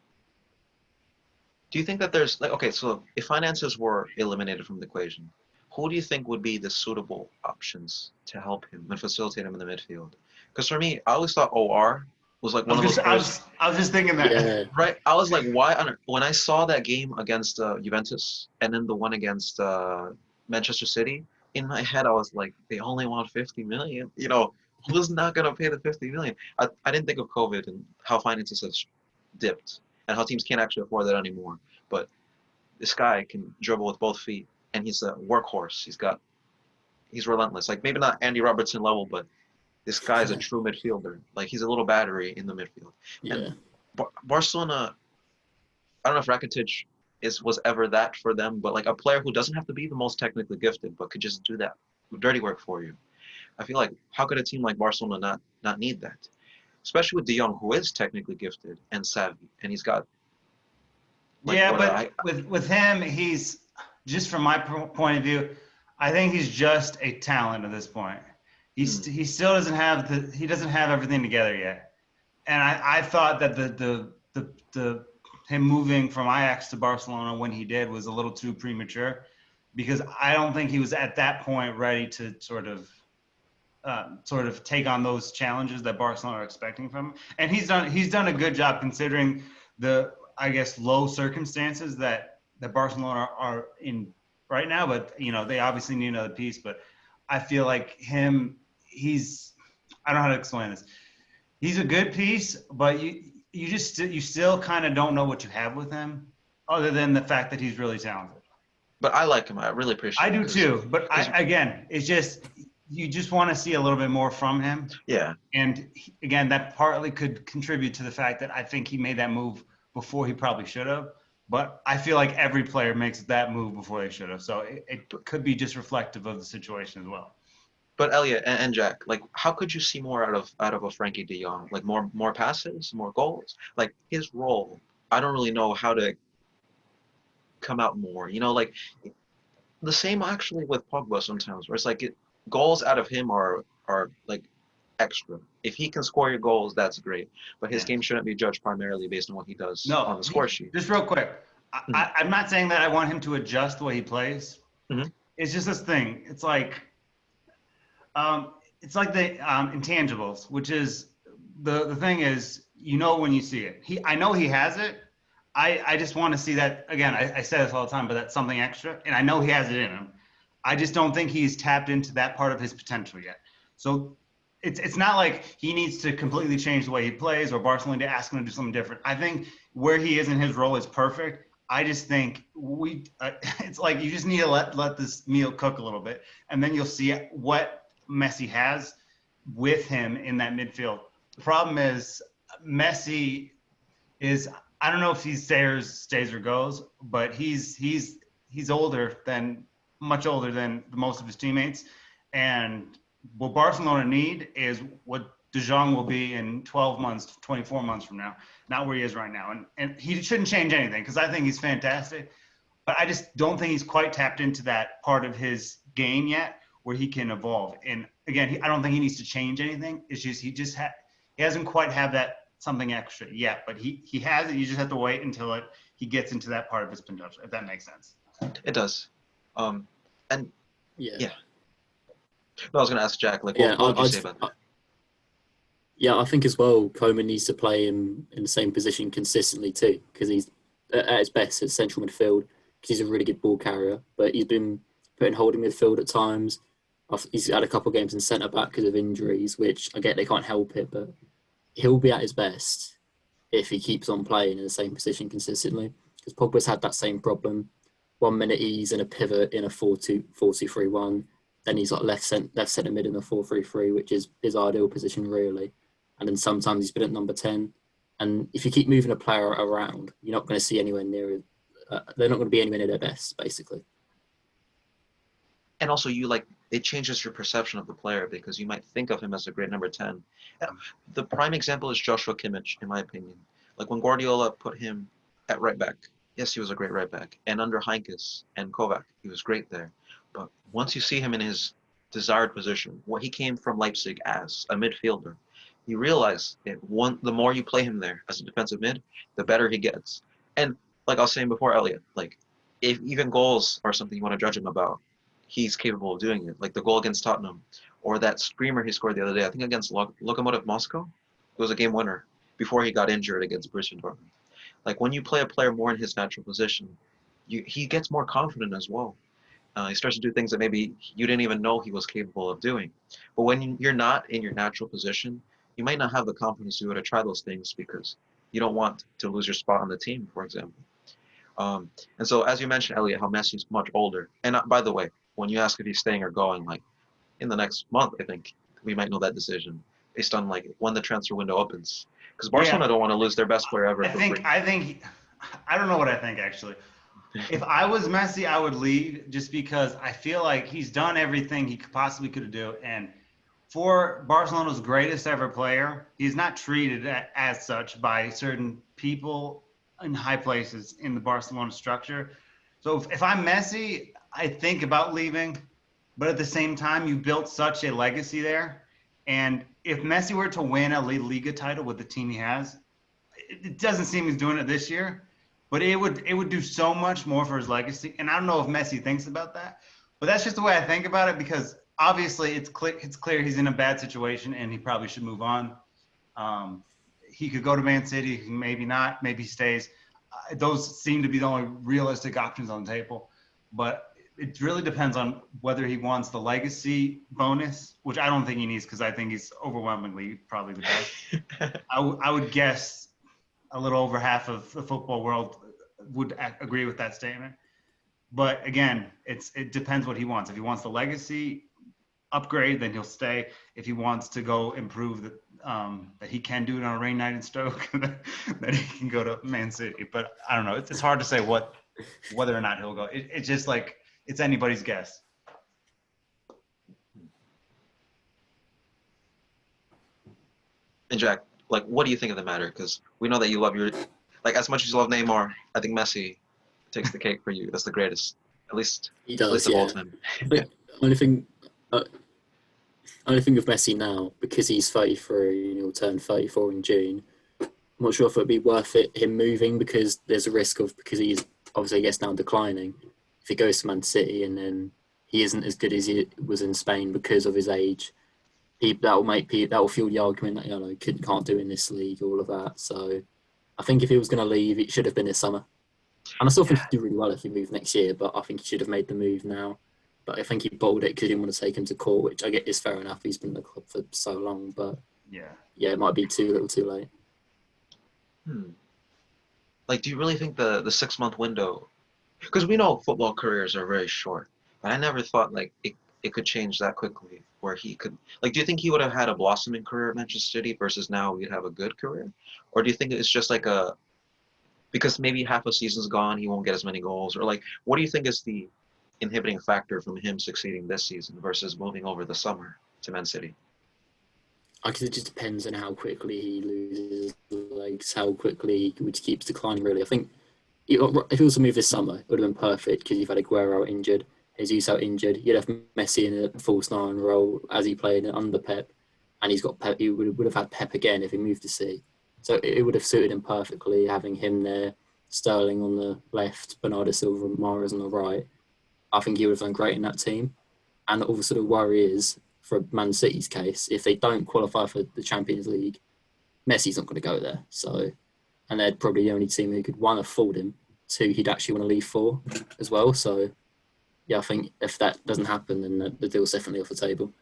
do you think that there's like okay, so if finances were eliminated from the equation, who do you think would be the suitable options to help him and facilitate him in the midfield? Because for me, I always thought OR was like I one was of those just I players, was I was just thinking that. Yeah, right? I was like, why on when I saw that game against Juventus and then the one against Manchester City, in my head I was like, they only want 50 million. You know, who's not gonna pay the 50 million? I didn't think of COVID and how finances have dipped and how teams can't actually afford that anymore. But this guy can dribble with both feet, and he's a workhorse. He's relentless. Like maybe not Andy Robertson level, but this guy is a true midfielder. Like he's a little battery in the midfield. And yeah. Barcelona, I don't know if Rakitic was ever that for them, but like a player who doesn't have to be the most technically gifted, but could just do that dirty work for you. I feel like how could a team like Barcelona not need that? Especially with De Jong, who is technically gifted and savvy, and he's got like Yeah, what but I with him, he's just from my point of view, I think he's just a talent at this point. hmm, He still doesn't have he doesn't have everything together yet. And I thought that the him moving from Ajax to Barcelona when he did was a little too premature, because I don't think he was at that point ready to sort of take on those challenges that Barcelona are expecting from him. And he's done a good job considering the, I guess, low circumstances that Barcelona are in right now. But they obviously need another piece. But I feel like he's I don't know how to explain this. He's a good piece, but you still kind of don't know what you have with him, other than the fact that he's really talented. but I like him. I really I appreciate him do too, but because again, it's just you just want to see a little bit more from him. yeah. And again, that partly could contribute to the fact that I think he made that move before he probably should have. But I feel like every player makes that move before they should have. So it could be just reflective of the situation as well. But Elliot and Jack, like, how could you see more out of a Frankie De Jong? Like more passes, more goals. Like his role. I don't really know how to come out more. Like the same actually with Pogba sometimes, where it's like goals out of him are like extra. If he can score your goals, that's great. But his Yeah. game shouldn't be judged primarily based on what he does on No, the score sheet. just real quick. Mhm. I'm not saying that I want him to adjust the way he plays. Mhm. It's just this thing. It's like the intangibles, which is the thing is, when you see it. I know he has it. I just want to see that again. I say this all the time, but that's something extra, and I know he has it in him. I just don't think he's tapped into that part of his potential yet. So it's not like he needs to completely change the way he plays or Barcelona to ask him to do something different. I think where he is in his role is perfect. I just think it's like you just need to let this meal cook a little bit, and then you'll see what Messi has with him in that midfield. The problem is Messi is, I don't know if he stays or goes, but he's much older than most of his teammates, and what Barcelona need is what De Jong will be in 12 months, 24 months from now, not where he is right now, and he shouldn't change anything because I think he's fantastic, but I just don't think he's quite tapped into that part of his game yet where he can evolve. And again, I don't think he needs to change anything. It's just he hasn't quite have that something extra yet, but he has it. You just have to wait until he gets into that part of his potential, if that makes sense. It does. And Yeah. yeah. No, I was gonna ask Jack, like, Yeah, what would you say about that? Yeah, I think as well, Coman needs to play him in the same position consistently too, because he's at his best at central midfield, because he's a really good ball carrier. But he's been put in holding midfield at times. He's had a couple of games in centre back because of injuries, which I get they can't help it, but he'll be at his best if he keeps on playing in the same position consistently. Because Pogba's had that same problem. 1 minute he's in a pivot in a 4-2-3-1. Then he's like left centre mid in a 4-3-3, which is his ideal position really. And then sometimes he's been at number 10. And if you keep moving a player around, you're not going to see anywhere near. They're not going to be anywhere near their best, basically. And also, it changes your perception of the player because you might think of him as a great number 10. The prime example is Joshua Kimmich, in my opinion. Like when Guardiola put him at right back, yes, he was a great right back. And under Heinkes and Kovac, he was great there. But once you see him in his desired position, what he came from Leipzig as a midfielder, you realize the more you play him there as a defensive mid, the better he gets. And like I was saying before, Elliot, like if even goals are something you want to judge him about, he's capable of doing it. Like the goal against Tottenham, or that screamer he scored the other day, I think against Lokomotiv Moscow. It was a game winner before he got injured against Borussia Dortmund. Like when you play a player more in his natural position, he gets more confident as well. He starts to do things that maybe you didn't even know he was capable of doing. But when you're not in your natural position, you might not have the confidence to be able to try those things because you don't want to lose your spot on the team, for example. And so, as you mentioned, Elliot, how Messi's much older. And by the way, when you ask if he's staying or going, like in the next month, I think we might know that decision based on like when the transfer window opens. Because Barcelona Yeah, don't want to lose their best player ever I for think free. I don't know what I think actually. If I was Messi, I would leave just because I feel like he's done everything he possibly could do. And for Barcelona's greatest ever player, he's not treated as such by certain people in high places in the Barcelona structure. So if I'm Messi, I think about leaving, but at the same time, you built such a legacy there. And if Messi were to win a La Liga title with the team he has, it doesn't seem he's doing it this year, but it would do so much more for his legacy. And I don't know if Messi thinks about that, but that's just the way I think about it because obviously it's clear he's in a bad situation and he probably should move on. He could go to Man City, maybe not, maybe he stays. Those seem to be the only realistic options on the table, but it really depends on whether he wants the legacy bonus, which I don't think he needs because I think he's overwhelmingly probably the best. I would guess a little over half of the football world would agree with that statement. But again, it depends what he wants. If he wants the legacy upgrade, then he'll stay. If he wants to go improve that he can do it on a rain night in Stoke, then he can go to Man City. But I don't know. It's hard to say whether or not he'll go. It's just like it's anybody's guess. And Jack, like, what do you think of the matter? Because we know that you love like as much as you love Neymar, I think Messi takes the cake for you. That's the greatest, He at least does, of all yeah. time. But only thing, uh, only thing with Messi now, because he's 33 and he'll turn 34 in June. I'm not sure if it'd be worth it him moving because there's a risk of because he's obviously I guess now declining. If he goes to Man City and then he isn't as good as he was in Spain because of his age, that will fuel the argument that can't do in this league, all of that. So I think if he was going to leave, it should have been this summer. And I still think Yeah. he'd do really well if he moved next year, but I think he should have made the move now. But I think he bottled it because he didn't want to take him to court, which I get is fair enough. He's been in the club for so long, but yeah, it might be too little, too late. Hmm. Like, do you really think the 6 month window? Because we know football careers are very short, but I never thought like it could change that quickly. Where he could like, do you think he would have had a blossoming career at Manchester City versus now he'd have a good career, or do you think it's just like a because maybe half a season's gone, he won't get as many goals, or like, what do you think is the inhibiting factor from him succeeding this season versus moving over the summer to Man City? I guess it just depends on how quickly he loses legs, how quickly he keeps declining. Really, I think if he was to move this summer, it would have been perfect because you've had Aguero out injured, Jesus out injured. You'd have Messi in a false nine role as he played under Pep, and he's got Pep. He would have had Pep again if he moved to City. So it would have suited him perfectly having him there, Sterling on the left, Bernardo Silva and Mahrez on the right. I think he would have done great in that team. And also the worry is for Man City's case, if they don't qualify for the Champions League, Messi's not going to go there. So, and they're probably the only team who could one afford him, two he'd actually want to leave for as well. So, yeah, I think if that doesn't happen, then the deal's definitely off the table.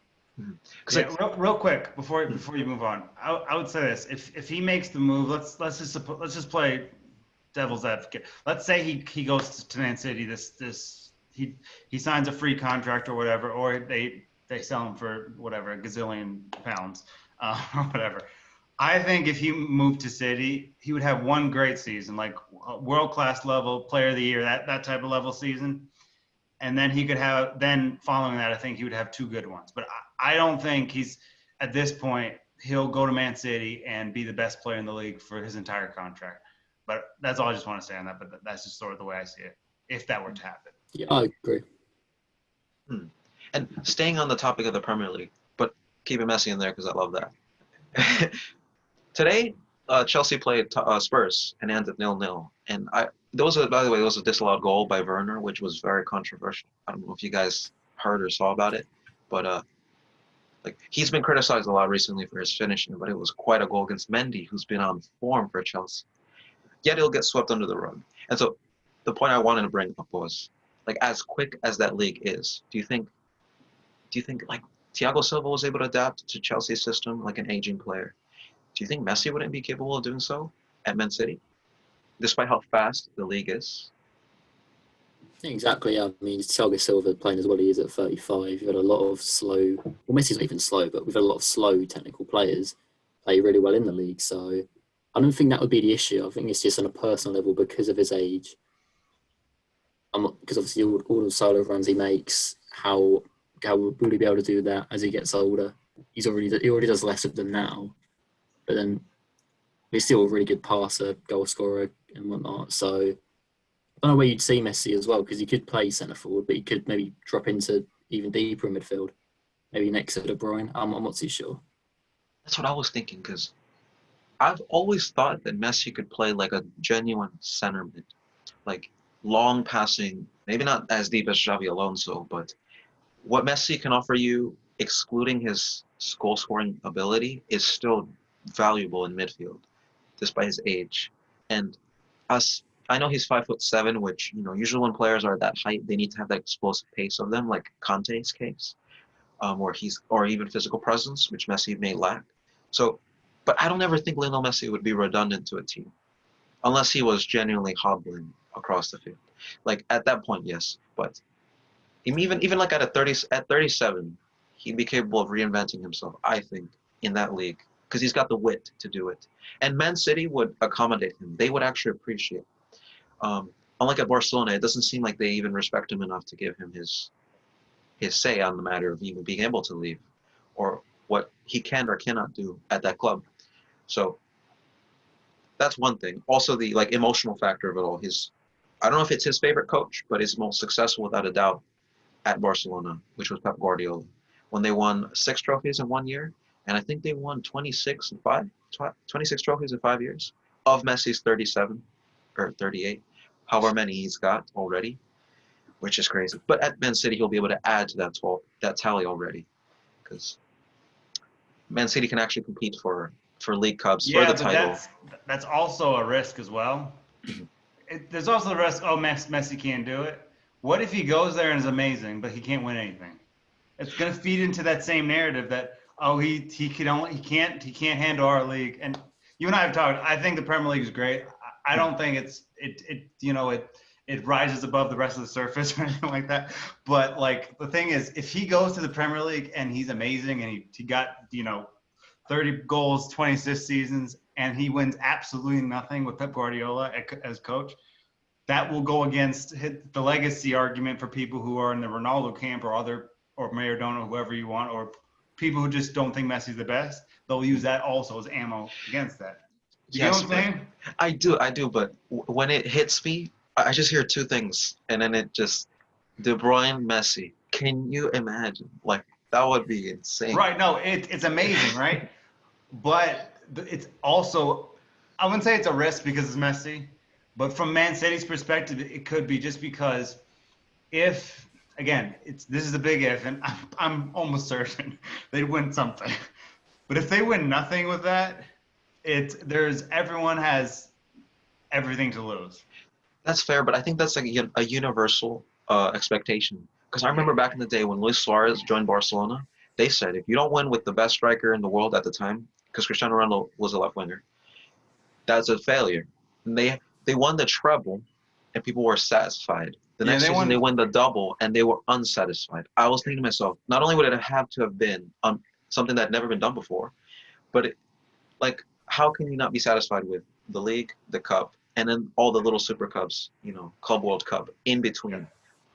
Yeah, real quick before you move on, I would say this: if he makes the move, let's just play devil's advocate. Let's say he goes to Man City. He signs a free contract or whatever, or they sell him for whatever a gazillion pounds or whatever. I think if he moved to City, he would have one great season, like world class level player of the year, that type of level season. And then he could have, then following that, I think he would have two good ones. But I don't think he's, at this point, he'll go to Man City and be the best player in the league for his entire contract. But that's all I just want to say on that. But that's just sort of the way I see it, if that were to happen. Yeah, I agree. And staying on the topic of the Premier League, but keeping Messi in there because I love that. Today, Chelsea played Spurs and ended 0-0. And by the way, there was a disallowed goal by Werner, which was very controversial. I don't know if you guys heard or saw about it, but like he's been criticized a lot recently for his finishing, but it was quite a goal against Mendy, who's been on form for Chelsea. Yet he'll get swept under the rug. And so, the point I wanted to bring up was, like, as quick as that league is, do you think like Thiago Silva was able to adapt to Chelsea's system like an aging player? Do you think Messi wouldn't be capable of doing so at Man City, despite how fast the league is? Exactly. Yeah. I mean, Thiago Silva playing as well he is at 35. You've had a lot of slow. Well, Messi's not even slow, but we've had a lot of slow technical players play really well in the league. So I don't think that would be the issue. I think it's just on a personal level because of his age. Because obviously all the solo runs he makes, how will he be able to do that as he gets older? He already does less of them now, but then he's still a really good passer, goal scorer, and whatnot. So I don't know where you'd see Messi as well because he could play centre forward, but he could maybe drop into even deeper in midfield, maybe next to De Bruyne. I'm not too sure. That's what I was thinking because I've always thought that Messi could play like a genuine center mid, like long passing, maybe not as deep as Xavi Alonso, but what Messi can offer you, excluding his goal scoring ability, is still valuable in midfield, despite his age. And us, I know he's 5'7", which usually when players are at that height, they need to have that explosive pace of them, like Conte's case, or even physical presence, which Messi may lack. So, but I don't ever think Lionel Messi would be redundant to a team unless he was genuinely hobbling across the field. Like at that point, yes, but even like at 37, he'd be capable of reinventing himself. I think in that league because he's got the wit to do it, and Man City would accommodate him. They would actually appreciate. Um, Unlike at Barcelona, it doesn't seem like they even respect him enough to give him his say on the matter of even being able to leave, or what he can or cannot do at that club. So that's one thing. Also, the like emotional factor of it all. I don't know if it's his favorite coach, but his most successful without a doubt at Barcelona, which was Pep Guardiola, when they won 6 trophies in 1 year, and I think they won 26 trophies in 5 years of Messi's 37 or 38, however many he's got already, which is crazy. But at Man City, he'll be able to add to that tally already, because Man City can actually compete for League Cups, for Yeah, the but title. that's also a risk as well. Mhm. There's also the risk. Oh, Messi can't do it. What if he goes there and is amazing, but he can't win anything? It's going to feed into that same narrative that he can't handle our league. And you and I have talked. I think the Premier League is great. I don't think it rises above the rest of the surface or anything like that. But like the thing is, if he goes to the Premier League and he's amazing and he got 30 goals, 20 assist seasons, and he wins absolutely nothing with Pep Guardiola as coach, that will go against the legacy argument for people who are in the Ronaldo camp or Maradona, whoever you want, or people who just don't think Messi's the best. They'll use that also as ammo against that. You get what I'm saying? I do, but when it hits me, I just hear two things, and then it just De Bruyne, Messi. Can you imagine? Like that would be insane. Right. No, it's amazing, right? But it's also, I wouldn't say it's a risk because it's Messi, but from Man City's perspective, it could be just because if, again, this is a big if, and I'm almost certain they'd win something. But if they win nothing with that, everyone has everything to lose. That's fair, but I think that's like a universal expectation. Because I remember back in the day when Luis Suarez joined Barcelona, they said if you don't win with the best striker in the world at the time, because Cristiano Ronaldo was a left winger, that's a failure. And they won the treble, and people were satisfied. The next season they won the double, and they were unsatisfied. I was thinking to myself, not only would it have to have been something that had never been done before, but how can you not be satisfied with the league, the cup, and then all the little super cups, Club World Cup in between? Yeah.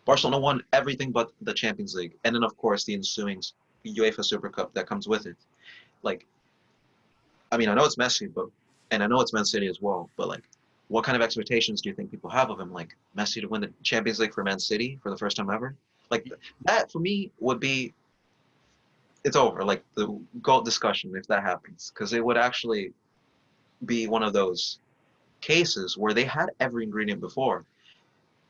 Barcelona won everything but the Champions League, and then of course the ensuing UEFA Super Cup that comes with it. I know it's Messi, and I know it's Man City as well, but what kind of expectations do you think people have of him? Like Messi to win the Champions League for Man City for the first time ever? That for me would be, it's over. Like the GOAT discussion if that happens, because it would actually be one of those cases where they had every ingredient before,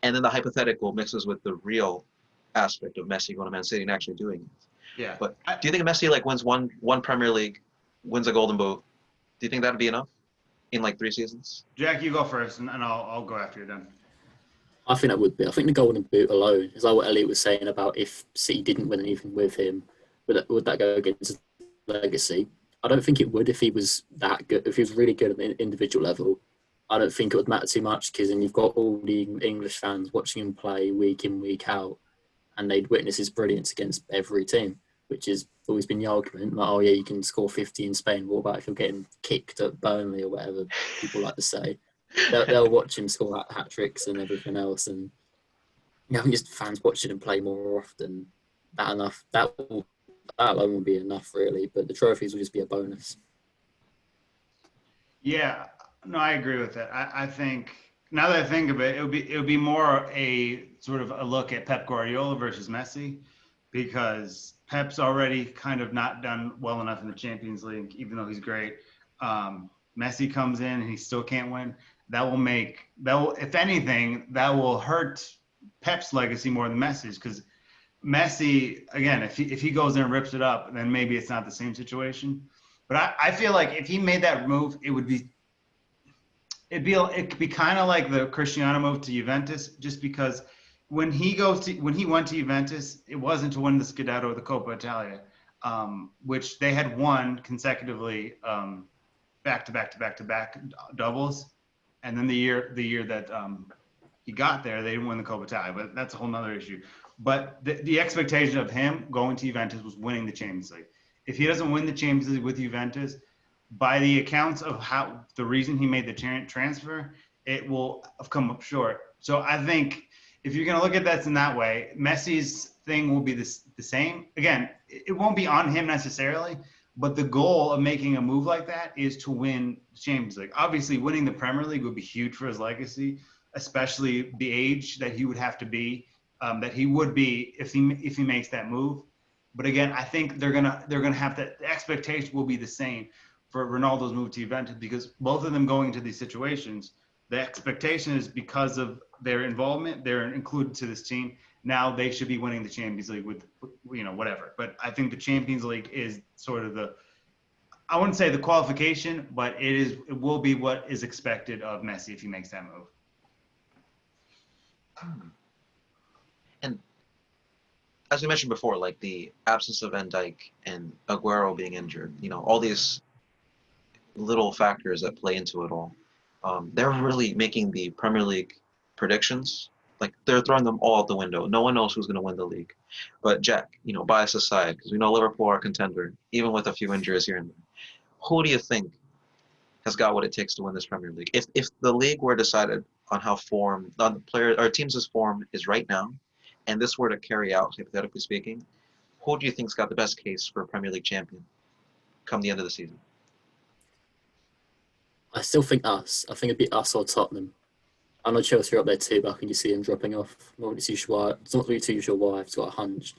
and then the hypothetical mixes with the real aspect of Messi going to Man City and actually doing it. Yeah. But do you think Messi wins one Premier League, wins a Golden Boot? Do you think that'd be enough in 3 seasons? Jack, you go first, and I'll go after you then. I think that would be. I think the Golden Boot alone, is like what Elliot was saying about if City didn't win anything with him, would that go against his legacy? I don't think it would if he was that good. If he was really good at an individual level, I don't think it would matter too much, because then you've got all the English fans watching him play week in, week out, and they'd witness his brilliance against every team, which has always been the argument. Like, oh yeah, you can score 50 in Spain. What about if you're getting kicked at Burnley or whatever people like to say? They'll watch him score hat tricks and everything else, and I think just fans watching him play more often. That alone will be enough, really. But the trophies will just be a bonus. Yeah, no, I agree with that. I think now that I think of it, it would be more a sort of a look at Pep Guardiola versus Messi, because Pep's already kind of not done well enough in the Champions League, even though he's great. Messi comes in and he still can't win. If anything, that will hurt Pep's legacy more than Messi's, because Messi, again, if he goes there and rips it up, then maybe it's not the same situation. But I feel like if he made that move, it could be kind of like the Cristiano move to Juventus, just because when he went to Juventus, it wasn't to win the Scudetto or the Coppa Italia, which they had won consecutively, back to back doubles, and then the year that he got there, they didn't win the Coppa Italia, but that's a whole nother issue. But the expectation of him going to Juventus was winning the Champions League. If he doesn't win the Champions League with Juventus, by the accounts of how the reason he made the transfer, it will have come up short. So I think if you're going to look at that in that way, Messi's thing will be the same. Again, it won't be on him necessarily, But the goal of making a move like that is to win the Champions League. Obviously, winning the Premier League would be huge for his legacy, especially the age that he would have to be, that he would be if he makes that move. But again, I think they're gonna have that. The expectation will be the same for Ronaldo's move to Juventus, because both of them going into these situations, the expectation is because of their involvement, they're included to this team. Now they should be winning the Champions League with, whatever. But I think the Champions League is sort of I wouldn't say the qualification, but it will be what is expected of Messi if he makes that move. And as we mentioned before, like the absence of Van Dijk and Aguero being injured, all these little factors that play into it all. They're really making the Premier League predictions. Like, they're throwing them all out the window. No one knows who's going to win the league. But Jack, bias aside, because we know Liverpool are a contender, even with a few injuries here and there. Who do you think has got what it takes to win this Premier League? If the league were decided on how on the player or teams' form is right now, and this were to carry out, hypothetically speaking, who do you think's got the best case for a Premier League champion come the end of the season? I still think us. I think it'd be us or Tottenham. I know Chelsea are up there too, but I can just see them dropping off. Not really too sure. It's not really too sure why. I've just got a hunch.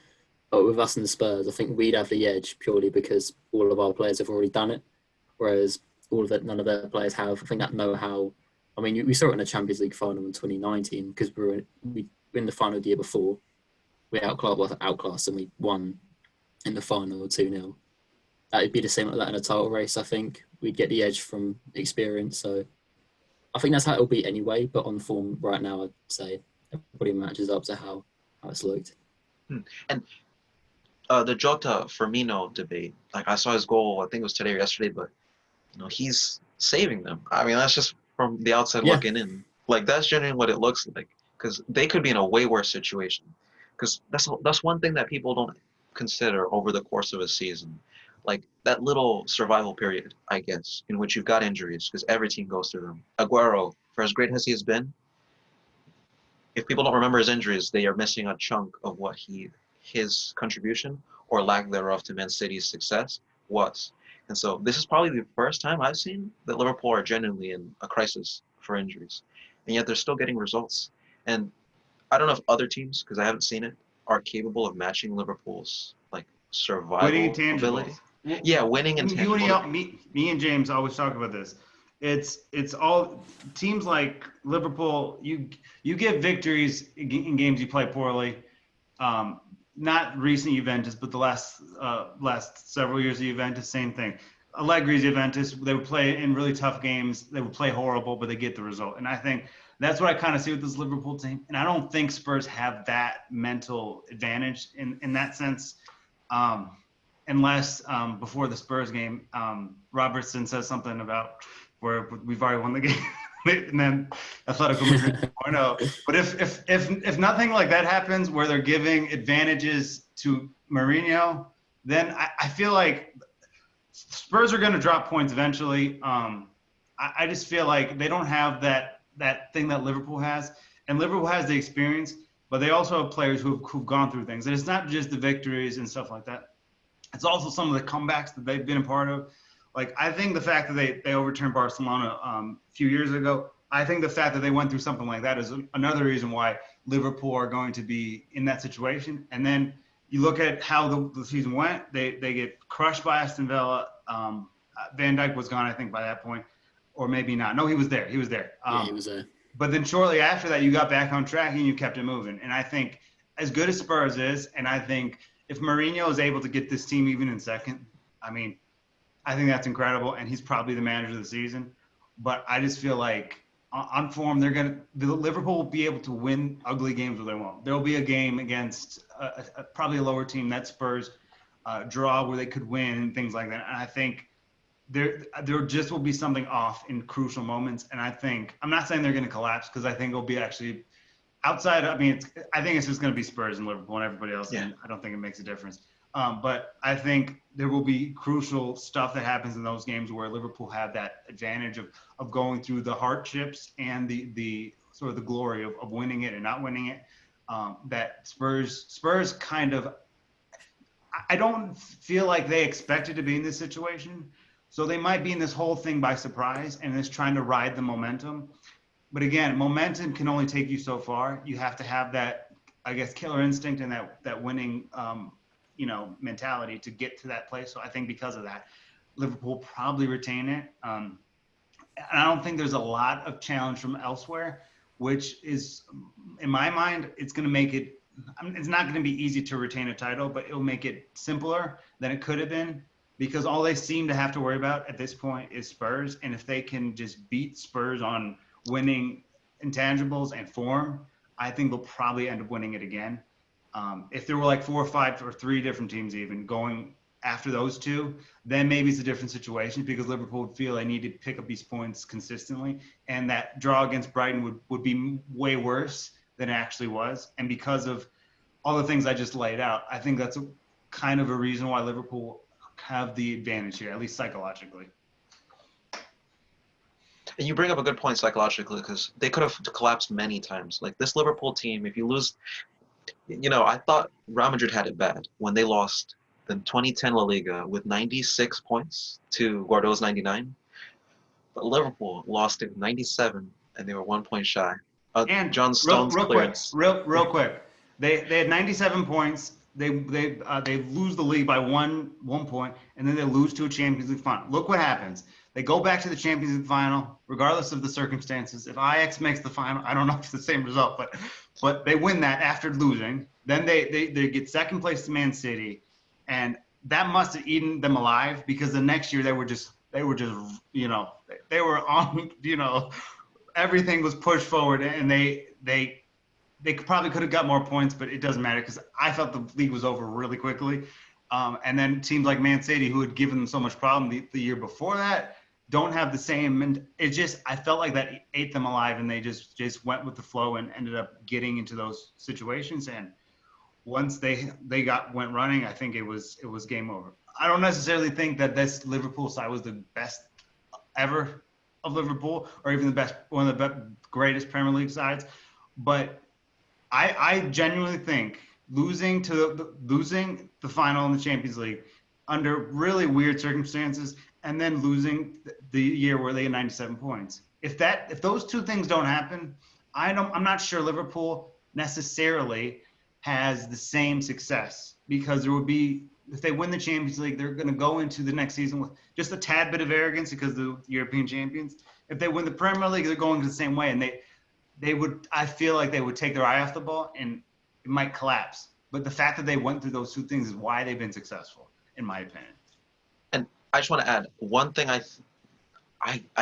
But with us and the Spurs, I think we'd have the edge purely because all of our players have already done it, whereas none of their players have. I think that know-how. I mean, we saw it in the Champions League final in 2019 because we were in the final the year before. We outclassed and we won in the final 2-0. That would be the same like that in a title race. I think we'd get the edge from experience. So I think that's how it'll be anyway. But on form right now, I'd say everybody matches up to how it's looked. And the Jota Firmino debate, like I saw his goal, I think it was today or yesterday, but he's saving them. I mean, that's just from the outside looking in. Like, that's generally what it looks like, because they could be in a way worse situation. Because that's one thing that people don't consider over the course of a season. Like, that little survival period, I guess, in which you've got injuries, because every team goes through them. Aguero, for as great as he has been, if people don't remember his injuries, they are missing a chunk of what his contribution or lack thereof to Man City's success was. And so this is probably the first time I've seen that Liverpool are genuinely in a crisis for injuries. And yet they're still getting results. And I don't know if other teams, because I haven't seen it, are capable of matching Liverpool's survival Winning intangibles. ability. Yeah, winning intangibles. Me and James always talk about this. It's all teams like Liverpool. You get victories in games you play poorly. Not recent Juventus, but the last several years of Juventus, same thing. Allegri's Juventus, they would play in really tough games. They would play horrible, but they get the result. And I think that's what I kind of see with this Liverpool team. And I don't think Spurs have that mental advantage in that sense. Unless before the Spurs game, Robertson says something about where we've already won the game. And then Atletico Madrid 2.0. But if nothing like that happens where they're giving advantages to Mourinho, then I feel like Spurs are going to drop points eventually. I just feel like they don't have that thing that Liverpool has. And Liverpool has the experience, but they also have players who've gone through things. And it's not just the victories and stuff like that. It's also some of the comebacks that they've been a part of. Like, I think the fact that they overturned Barcelona a few years ago, I think the fact that they went through something like that is another reason why Liverpool are going to be in that situation. And then you look at how the season went. They get crushed by Aston Villa. Van Dijk was gone, I think, by that point. Or maybe not. No, he was there. He was there. Yeah, he was there. But then shortly after that, you got back on track and you kept it moving. And I think as good as Spurs is, and I think if Mourinho is able to get this team even in second, I mean, I think that's incredible, and he's probably the manager of the season. But I just feel like on form, Liverpool will be able to win ugly games where they won't. There will be a game against probably a lower team, that Spurs draw, where they could win and things like that. And I think there just will be something off in crucial moments. And I think I'm not saying they're going to collapse, because I think it'll be actually outside. I mean, I think it's just going to be Spurs and Liverpool and everybody else. Yeah. And I don't think it makes a difference. But I think there will be crucial stuff that happens in those games where Liverpool have that advantage of going through the hardships and the sort of the glory of winning it and not winning it. That Spurs kind of, I don't feel like they expected to be in this situation. So they might be in this whole thing by surprise and just trying to ride the momentum. But again, momentum can only take you so far. You have to have that, I guess, killer instinct and that winning, mentality to get to that place. So I think because of that, Liverpool probably retain it. And I don't think there's a lot of challenge from elsewhere, which is, in my mind, it's going to make it. It's not going to be easy to retain a title, but it'll make it simpler than it could have been, because all they seem to have to worry about at this point is Spurs. And if they can just beat Spurs on winning intangibles and form, I think they'll probably end up winning it again. If there were like 4 or 5 or 3 different teams even going after those two, then maybe it's a different situation, because Liverpool would feel they need to pick up these points consistently. And that draw against Brighton would be way worse than it actually was. And because of all the things I just laid out, I think that's kind of a reason why Liverpool have the advantage here, at least psychologically. And you bring up a good point psychologically, because they could have collapsed many times. Like this Liverpool team, if you lose, I thought Real Madrid had it bad when they lost the 2010 La Liga with 96 points to Guardiola's 99. But Liverpool lost it 97, and they were 1 point shy. And John Stones clearance. Real quick, they had 97 points. They lose the league by one point, and then they lose to a Champions League final. Look what happens. They go back to the Champions League final, regardless of the circumstances. If Ajax makes the final, I don't know if it's the same result, but they win that after losing. Then they get second place to Man City, and that must have eaten them alive, because the next year they were just they were on, everything was pushed forward, and they probably could have got more points, but it doesn't matter, because I felt the league was over really quickly. And then teams like Man City, who had given them so much problem the year before that, don't have the same. And I felt like that ate them alive, and they just went with the flow and ended up getting into those situations. And once they went running, I think it was game over. I don't necessarily think that this Liverpool side was the best ever of Liverpool, or even one of the greatest Premier League sides, but I genuinely think losing the final in the Champions League under really weird circumstances, and then losing the year where they had 97 points. If those two things don't happen, I'm not sure Liverpool necessarily has the same success, because there would be, if they win the Champions League, they're going to go into the next season with just a tad bit of arrogance because they're the European champions. If they win the Premier League, they're going the same way, and I feel like they would take their eye off the ball and it might collapse. But the fact that they went through those two things is why they've been successful, in my opinion. And I just want to add one thing. I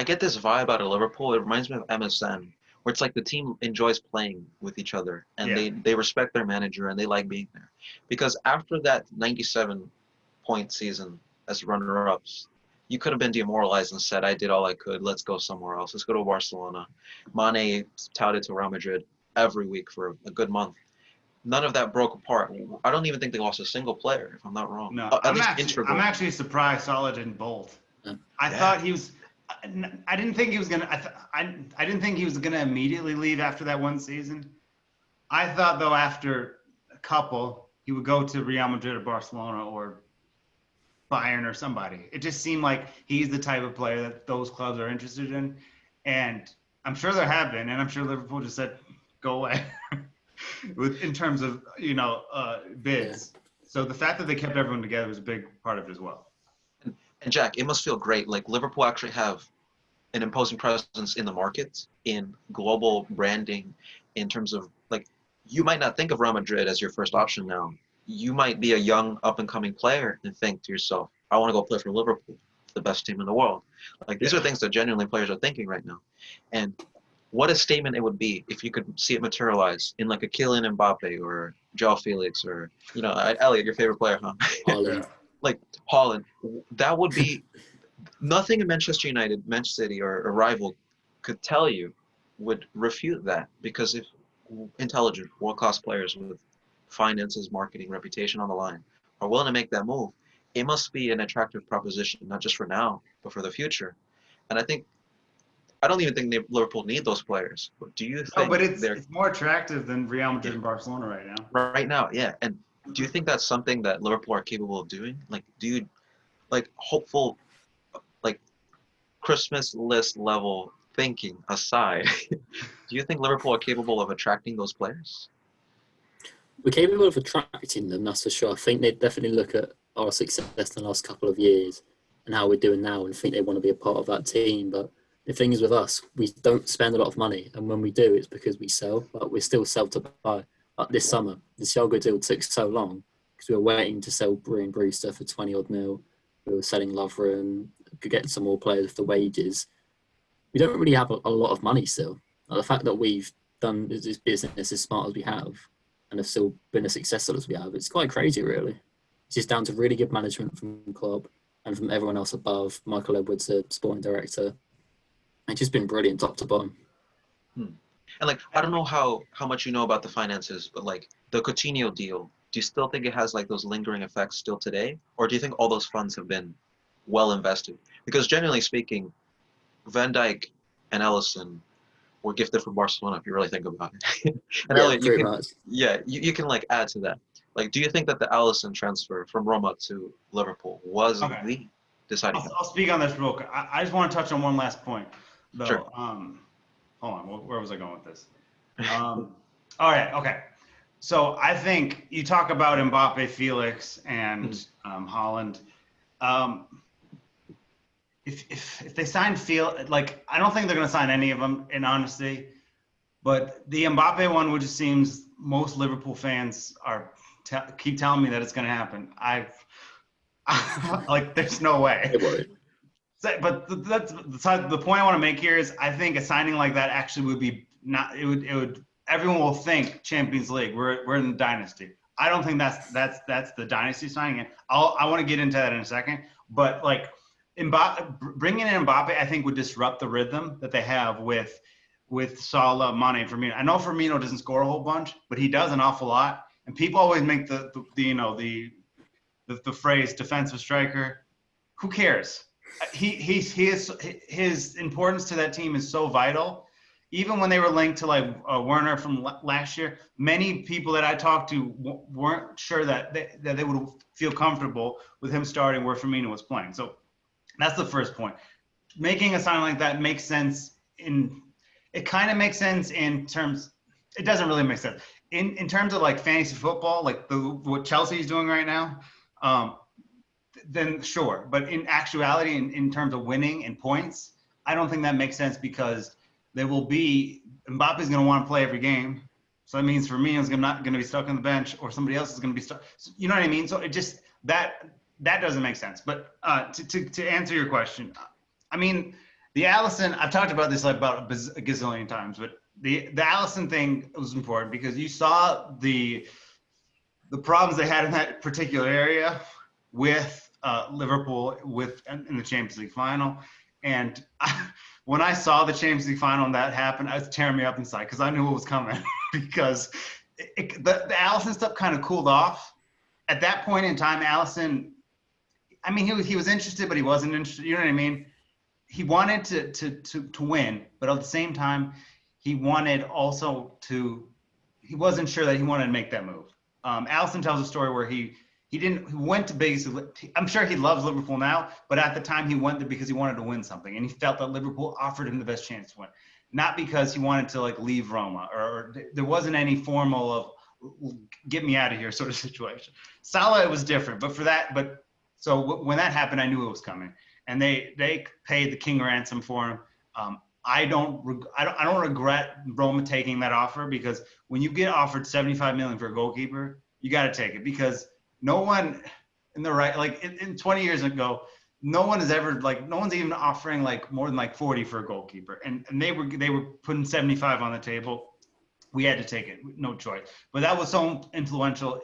get this vibe out of Liverpool. It reminds me of MSN, where it's like the team enjoys playing with each other, and they respect their manager, and they like being there. Because after that 97-point season as runner-ups, you could have been demoralized and said, I did all I could. Let's go somewhere else. Let's go to Barcelona. Mane touted to Real Madrid every week for a good month. None of that broke apart. I don't even think they lost a single player, if I'm not wrong. No, I'm actually surprised Salah didn't bolt. I thought he was. I didn't think he was gonna. I didn't think he was gonna immediately leave after that one season. I thought, though, after a couple, he would go to Real Madrid or Barcelona or Bayern or somebody. It just seemed like he's the type of player that those clubs are interested in, and I'm sure there have been, and I'm sure Liverpool just said, "Go away," in terms of bids. Yeah. So the fact that they kept everyone together was a big part of it as well. And Jack, it must feel great. Like Liverpool actually have an imposing presence in the market, in global branding, in terms of, like, you might not think of Real Madrid as your first option now. You might be a young up-and-coming player and think to yourself, I want to go play for Liverpool, the best team in the world. Like, these are things that genuinely players are thinking right now. And what a statement it would be if you could see it materialize in like a Kylian Mbappe or João Felix or, Elliot, your favorite player, huh? Like Haaland. That would be nothing in Manchester United, Manchester City, or a rival could tell you would refute that, because if intelligent, world-class players with finances, marketing, reputation on the line are willing to make that move, it must be an attractive proposition, not just for now, but for the future. And I don't even think Liverpool need those players. But do you think? Oh, but it's more attractive than Real Madrid and Barcelona right now. Right now, yeah. And do you think that's something that Liverpool are capable of doing? Like, do you like hopeful, like Christmas list level thinking aside, do you think Liverpool are capable of attracting those players? We're capable of attracting them, that's for sure. I think they definitely look at our success in the last couple of years and how we're doing now and think they want to be a part of that team. But the thing is with us, we don't spend a lot of money. And when we do, it's because we sell, but we're still sell to buy. Like this summer, the Thiago deal took so long because we were waiting to sell Brian Brewster for 20 odd mil. We were selling Lovren, could get some more players with the wages. We don't really have a lot of money still. Like the fact that we've done this business as smart as we have and have still been as successful as we have, it's quite crazy, really. It's just down to really good management from Klopp and from everyone else above. Michael Edwards, the sporting director. It's just been brilliant, top to bottom. Hmm. And like, I don't know how much you know about the finances, but like the Coutinho deal, do you still think it has like those lingering effects still today, or do you think all those funds have been well invested? Because generally speaking, Van Dijk and Ellison were gifted from Barcelona if you really think about it. And Yeah, Elliot, you pretty can much. you can like add to that. Like, do you think that the Alisson transfer from Roma to Liverpool was Okay. the deciding I'll speak on this real quick. I just want to touch on one last point, though. Sure. Hold on. Where was I going with this? All right. Okay. So I think you talk about Mbappe, Felix, and Holland. If they sign like I don't think they're going to sign any of them in honesty, but the Mbappe one, which seems most Liverpool fans are keep telling me that it's going to happen. Like there's no way. It won't. But that's the point I want to make here is I think a signing like that actually would be not it would everyone will think Champions League. We're in the dynasty. I don't think that's the dynasty signing. I want to get into that in a second. But like bringing in Mbappe, I think would disrupt the rhythm that they have with Salah, Mane, and Firmino. I know Firmino doesn't score a whole bunch, but he does an awful lot. And people always make the phrase defensive striker. Who cares? His importance to that team is so vital. Even when they were linked to like Werner from last year, many people that I talked to weren't sure that they would feel comfortable with him starting where Firmino was playing. So that's the first point. Making a sign like that makes sense it kind of makes sense in terms. It doesn't really make sense in terms of like fantasy football, like what Chelsea is doing right now. Then sure, but in actuality, in terms of winning and points, I don't think that makes sense because there will be Mbappe's going to want to play every game, so that means Firmino's not going to be stuck on the bench, or somebody else is going to be stuck. You know what I mean? So it just that doesn't make sense. But to answer your question, I mean the Alisson. I've talked about this like about a gazillion times, but the Alisson thing was important because you saw the problems they had in that particular area with Liverpool in the Champions League final. And when I saw the Champions League final and that happened, it was tearing me up inside because I knew what was coming because the Alisson stuff kind of cooled off. At that point in time, Alisson, I mean, he was interested, but he wasn't interested. You know what I mean? He wanted to win, but at the same time, he wanted also he wasn't sure that he wanted to make that move. Alisson tells a story where he went to basically, I'm sure he loves Liverpool now, but at the time he went there because he wanted to win something. And he felt that Liverpool offered him the best chance to win. Not because he wanted to like leave Roma or there wasn't any formal of get me out of here sort of situation. Salah, it was different, so when that happened, I knew it was coming. And they paid the king ransom for him. I don't regret Roma taking that offer because when you get offered 75 million for a goalkeeper, you got to take it because no one in the right, like in 20 years ago, no one's even offering like more than like 40 for a goalkeeper. And they were putting 75 on the table. We had to take it, no choice. But that was so influential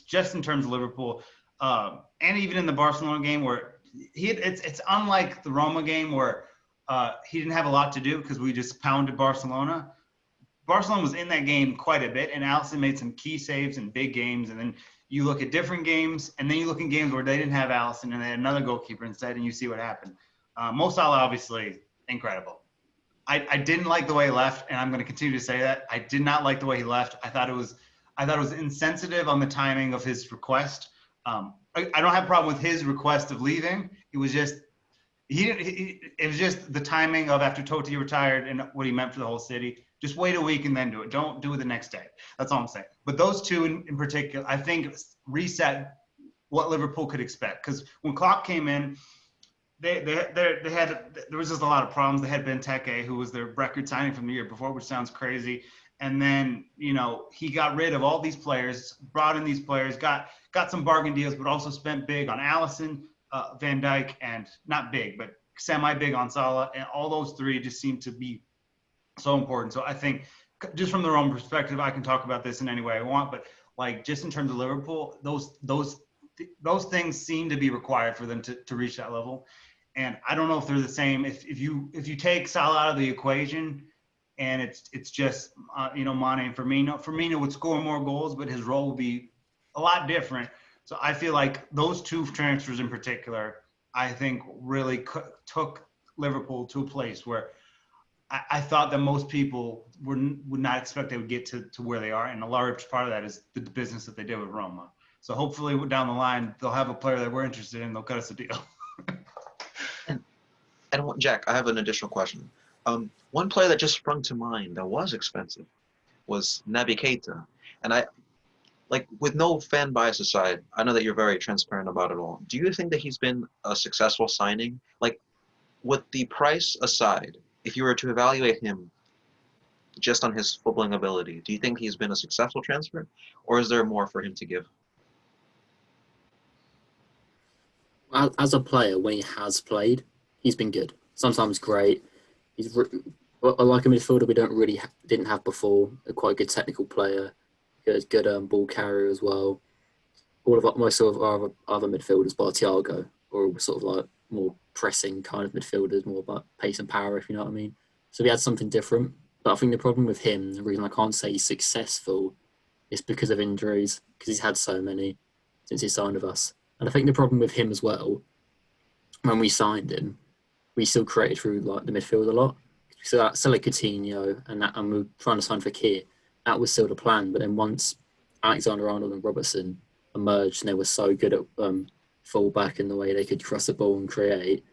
just in terms of Liverpool. And even in the Barcelona game where it's unlike the Roma game where he didn't have a lot to do because we just pounded Barcelona. Barcelona was in that game quite a bit, and Alisson made some key saves in big games. And then you look at different games, and then you look in games where they didn't have Alisson and they had another goalkeeper instead, and you see what happened. Mo Salah, obviously, incredible. I didn't like the way he left, and I'm going to continue to say that. I did not like the way he left. I I thought it was insensitive on the timing of his request. I don't have a problem with his request of leaving. It was just it was just the timing of after Totti retired and what he meant for the whole city. Just wait a week and then do it. Don't do it the next day. That's all I'm saying. But those two in particular, I think reset what Liverpool could expect. Because when Klopp came in, there was just a lot of problems. They had Benteke, who was their record signing from the year before, which sounds crazy. And then, he got rid of all these players, brought in these players, got some bargain deals, but also spent big on Alisson, Van Dijk, and not big, but semi-big on Salah. And all those three just seem to be so important. So I think just from their own perspective, I can talk about this in any way I want, but like just in terms of Liverpool, those things seem to be required for them to reach that level. And I don't know if they're the same. If you take Salah out of the equation and it's just Mane and Firmino. Firmino would score more goals, but his role would be a lot different. So I feel like those two transfers in particular, I think really took Liverpool to a place where I thought that most people would not expect they would get to where they are. And a large part of that is the business that they did with Roma. So hopefully down the line, they'll have a player that we're interested in. They'll cut us a deal. And Jack, I have an additional question. One player that just sprung to mind that was expensive was Naby Keita. And with no fan bias aside, I know that you're very transparent about it all. Do you think that he's been a successful signing? Like, with the price aside, if you were to evaluate him just on his footballing ability, do you think he's been a successful transfer? Or is there more for him to give? As a player, when he has played, he's been good. Sometimes great. He's like a midfielder we didn't have before. A quite good technical player, good ball carrier as well. Most of our other midfielders, bar Thiago, or sort of like more pressing kind of midfielders, more about pace and power, if you know what I mean. So we had something different. But I think the problem with him, the reason I can't say he's successful, is because of injuries, because he's had so many since he signed with us. And I think the problem with him as well, when we signed him, we still created through like the midfield a lot. So that selling Coutinho and we were trying to sign for Kier, that was still the plan. But then once Alexander-Arnold and Robertson emerged and they were so good at full back and the way they could cross the ball and create,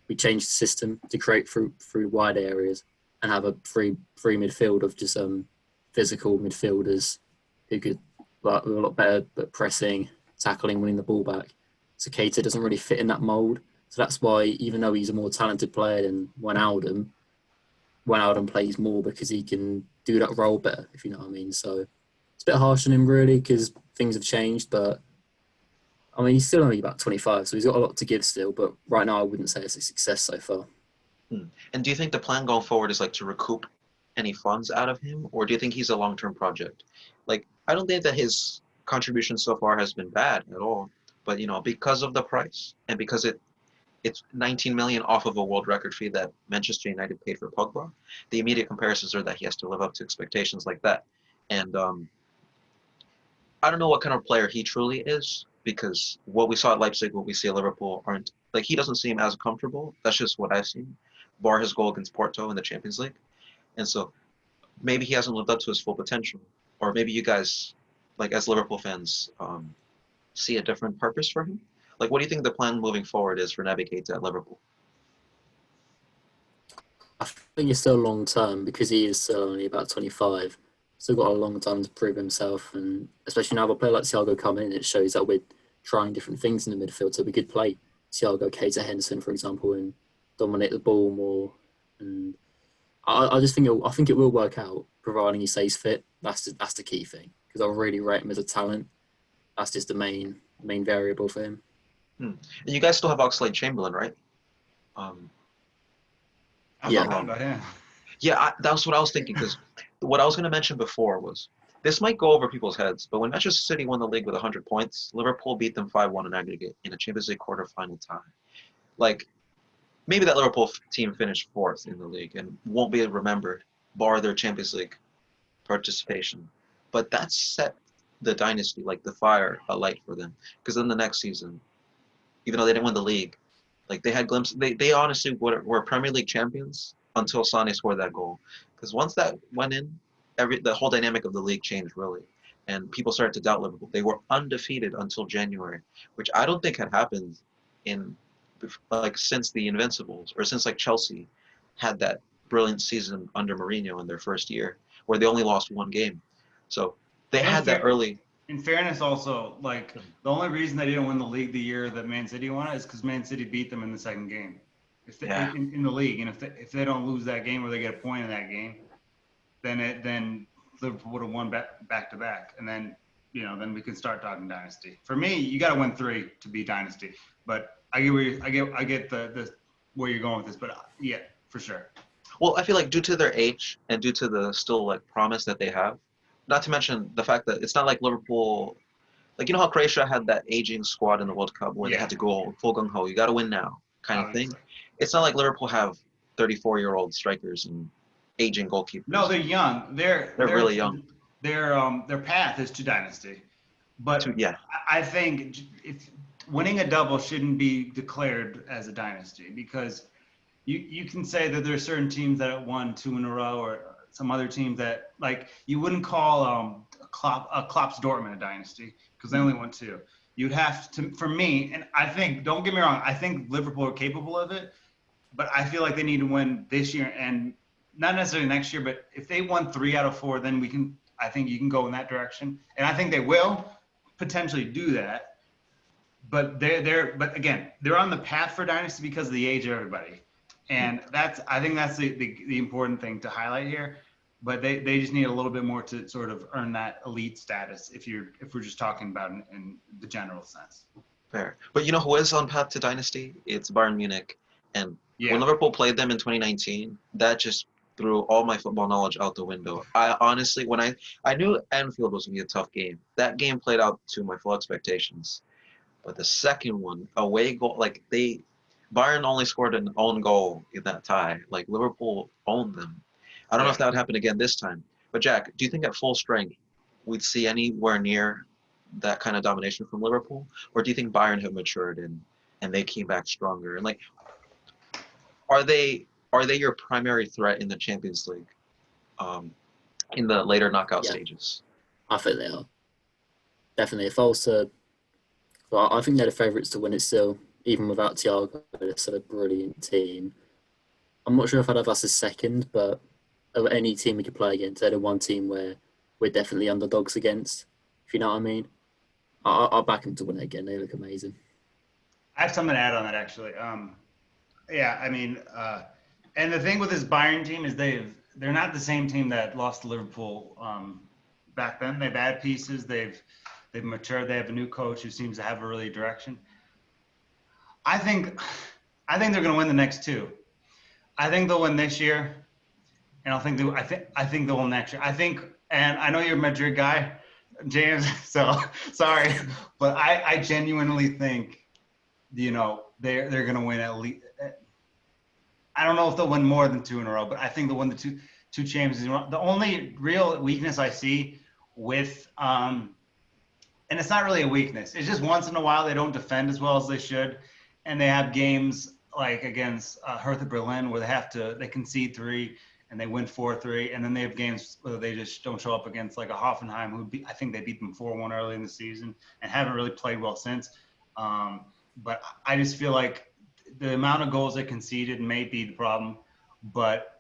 we changed the system to create through wide areas and have a free midfield of just physical midfielders who could like were a lot better at pressing, tackling, winning the ball back. So Keita doesn't really fit in that mould. So that's why, even though he's a more talented player than Wijnaldum plays more because he can do that role better, if you know what I mean. So it's a bit harsh on him, really, because things have changed. But, I mean, he's still only about 25, so he's got a lot to give still. But right now, I wouldn't say it's a success so far. And do you think the plan going forward is to recoup any funds out of him? Or do you think he's a long-term project? I don't think that his contribution so far has been bad at all. But, because of the price and because it's 19 million off of a world record fee that Manchester United paid for Pogba, the immediate comparisons are that he has to live up to expectations like that. And I don't know what kind of player he truly is, because what we saw at Leipzig, what we see at Liverpool aren't, he doesn't seem as comfortable. That's just what I've seen, bar his goal against Porto in the Champions League. And so maybe he hasn't lived up to his full potential. Or maybe you guys, as Liverpool fans, see a different purpose for him. What do you think the plan moving forward is for Naby Keita at Liverpool? I think it's still long term because he is still only about 25. Still got a long time to prove himself, and especially now with a player like Thiago coming in, it shows that we're trying different things in the midfield. So we could play Thiago, Keita, Henderson, for example, and dominate the ball more. And I just think it will work out, providing he stays fit. That's the key thing, because I really rate him as a talent. That's just the main variable for him. And you guys still have Oxlade-Chamberlain, right? Yeah. Yeah, that's what I was thinking, because what I was going to mention before was, this might go over people's heads, but when Manchester City won the league with 100 points, Liverpool beat them 5-1 in aggregate in a Champions League quarterfinal tie. Maybe that Liverpool team finished 4th in the league and won't be remembered, bar their Champions League participation. But that set the dynasty, the fire alight for them. Because then the next season, even though they didn't win the league, they had glimpses. They honestly were Premier League champions until Sané scored that goal. Because once that went in, the whole dynamic of the league changed, really. and people started to doubt Liverpool. They were undefeated until January, which I don't think had happened in like since the Invincibles or since like Chelsea had that brilliant season under Mourinho in their first year where they only lost one game. So they Well, had that early. in fairness, also, like, the only reason they didn't win the league the year that Man City won it is because Man City beat them in the second game. If they, Yeah. in the league, and if they don't lose that game or they get a point in that game, then Liverpool would have won back to back, and then then we can start talking dynasty. For me, you got to win 3 to be dynasty. But I get where I get the where you're going with this, but yeah, for sure. Well, I feel like due to their age and due to the still like promise that they have, not to mention the fact that it's not like Liverpool, like how Croatia had that aging squad in the World Cup where they had to go full gung ho, you got to win now kind of thing. Obviously. It's not like Liverpool have 34-year-old strikers and aging goalkeepers. No, they're young. They're really young. Their path is to dynasty, but Yeah. I think if winning a double shouldn't be declared as a dynasty, because you can say that there are certain teams that have won 2 in a row, or some other teams that, like, you wouldn't call Klopp's Dortmund a dynasty because they only won 2. You'd have to, for me, and I think, don't get me wrong, I think Liverpool are capable of it, but I feel like they need to win this year and not necessarily next year. But if they won 3 out of 4, then I think you can go in that direction, and I think they will potentially do that. But but again, they're on the path for dynasty because of the age of everybody. And I think that's the important thing to highlight here. But they just need a little bit more to sort of earn that elite status if we're just talking about in the general sense. Fair. But who is on path to dynasty? It's Bayern Munich. And when Liverpool played them in 2019, that just threw all my football knowledge out the window. I honestly, when I knew Anfield was going to be a tough game, that game played out to my full expectations. But the second one, away goal, like Bayern only scored an own goal in that tie. Like Liverpool owned them. I don't know if that would happen again this time. But Jack, do you think at full strength we'd see anywhere near that kind of domination from Liverpool, or do you think Bayern have matured and they came back stronger? And like, are they your primary threat in the Champions League, in the later knockout stages? I think they are. Definitely. If I was to, well, I think they're the favourites to win it still, even without Thiago. They're still a brilliant team. I'm not sure if I'd have us as second, but of any team we could play against, they're the one team where we're definitely underdogs against, if you know what I mean. I'll back them to win it again. They look amazing. I have something to add on that, actually. Yeah, I mean, and the thing with this Bayern team is they're not the same team that lost to Liverpool back then. They've added pieces. They've matured. They have a new coach who seems to have a really direction. I think they're going to win the next 2. I think they'll win this year, and I think they'll win next year. And I know you're a Madrid guy, James. So sorry, but I genuinely think, they're going to win at least. I don't know if they'll win more than 2 in a row, but I think they'll win the two champions in a row. The only real weakness I see with and it's not really a weakness. It's just once in a while they don't defend as well as they should, and they have games like against Hertha Berlin where they concede 3 and they win 4-3, and then they have games where they just don't show up against like a Hoffenheim I think they beat them 4-1 early in the season and haven't really played well since. But I just feel like the amount of goals they conceded may be the problem, but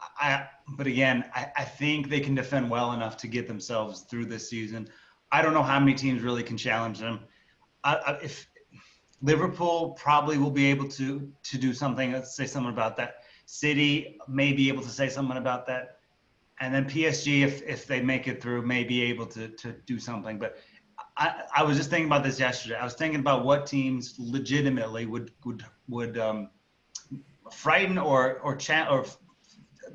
again, I think they can defend well enough to get themselves through this season. I don't know how many teams really can challenge them. If Liverpool probably will be able to do something, let's say something about that. City may be able to say something about that, and then PSG, if they make it through, may be able to do something. But I was just thinking about this yesterday. I was thinking about what teams legitimately would frighten or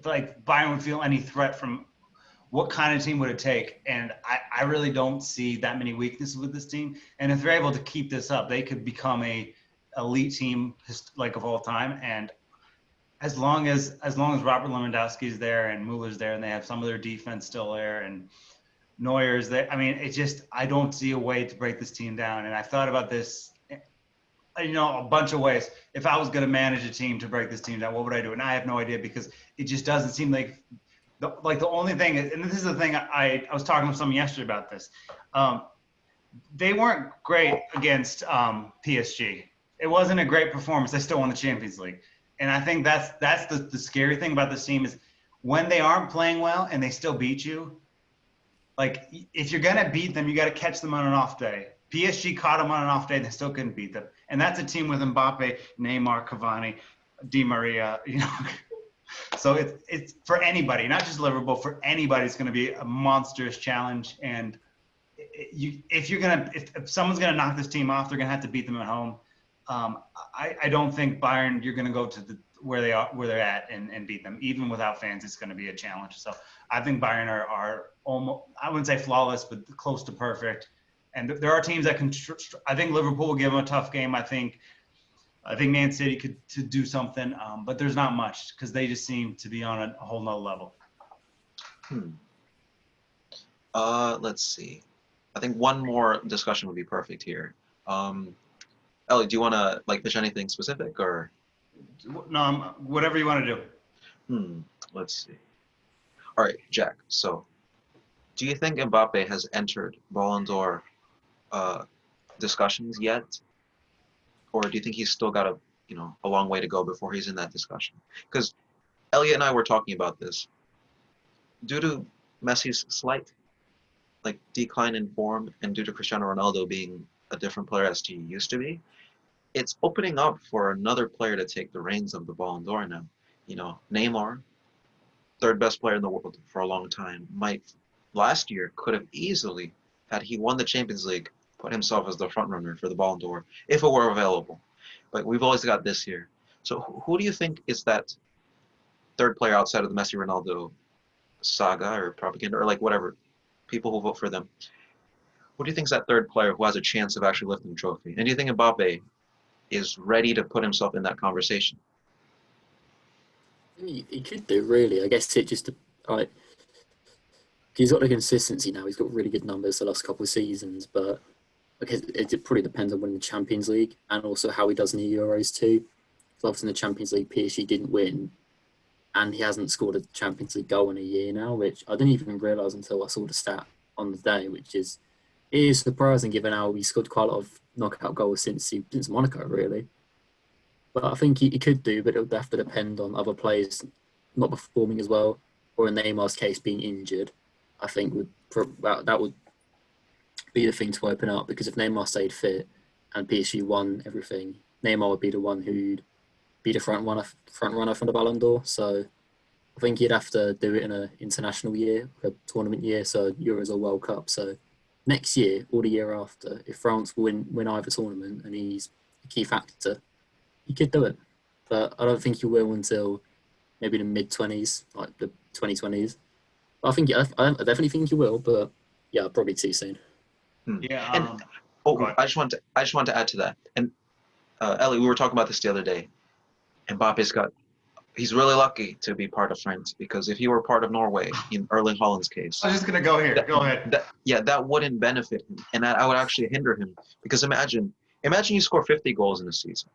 like Bayern would feel any threat from. What kind of team would it take? And I really don't see that many weaknesses with this team. And if they're able to keep this up, they could become a elite team like of all time. And as long as Robert Lewandowski is there and Muller's there and they have some of their defense still there and Neuer's there, I mean, I don't see a way to break this team down. And I've thought about this, a bunch of ways. If I was going to manage a team to break this team down, what would I do? And I have no idea, because it just doesn't seem like the only thing, and this is the thing I was talking to someone yesterday about this. They weren't great against PSG. It wasn't a great performance. They still won the Champions League. And I think that's the scary thing about this team is when they aren't playing well and they still beat you, like if you're going to beat them, you got to catch them on an off day. PSG caught them on an off day and they still couldn't beat them. And that's a team with Mbappe, Neymar, Cavani, Di Maria, So it's for anybody, not just Liverpool, for anybody, it's going to be a monstrous challenge. And if someone's going to knock this team off, they're going to have to beat them at home. I don't think Bayern, you're going to go to where they're at and beat them. Even without fans, it's going to be a challenge. So I think Bayern are almost, I wouldn't say flawless, but close to perfect. And there are teams that can. I think Liverpool will give them a tough game. I think Man City could do something, but there's not much because they just seem to be on a whole nother level. Let's see. I think one more discussion would be perfect here. Ellie, do you want to pitch anything specific or? No, whatever you want to do. Let's see. All right, Jack. So, do you think Mbappe has entered Ballon d'Or discussions yet, or do you think he's still got a long way to go before he's in that discussion? Because Elliot and I were talking about this. Due to Messi's slight decline in form and due to Cristiano Ronaldo being a different player as he used to be, it's opening up for another player to take the reins of the Ballon d'Or now. Neymar, third best player in the world for a long time, last year could have easily, had he won the Champions League, put himself as the front runner for the Ballon d'Or if it were available. But we've always got this year. So who do you think is that third player outside of the Messi Ronaldo saga or propaganda or whatever, people who vote for them? Who do you think is that third player who has a chance of actually lifting the trophy? And do you think Mbappe is ready to put himself in that conversation? He could do, really. I guess it just he's got the consistency now. He's got really good numbers the last couple of seasons, but I guess it probably depends on winning the Champions League and also how he does in the Euros too. Because obviously in the Champions League, PSG didn't win, and he hasn't scored a Champions League goal in a year now, which I didn't even realise until I saw the stat on the day, which is surprising given how he scored quite a lot of knockout goals since Monaco, really. But I think he could do, but it would have to depend on other players not performing as well, or in Neymar's case, being injured. I think that would be the thing to open up, because if Neymar stayed fit and PSG won everything, Neymar would be the one who'd be the front runner for the Ballon d'Or. So I think you'd have to do it in an international year, a tournament year, so Euros or World Cup. So next year or the year after, if France win either tournament and he's a key factor, he could do it. But I don't think he will until maybe the mid-20s, like the 2020s. But I definitely think he will, but yeah, probably too soon. Yeah. And I just want to add to that. And Ellie, we were talking about this the other day. He's really lucky to be part of France, because if he were part of Norway, in Erling Haaland's case, I was just gonna go here. Go ahead. That wouldn't benefit him, and that would actually hinder him. Because imagine you score 50 goals in a season.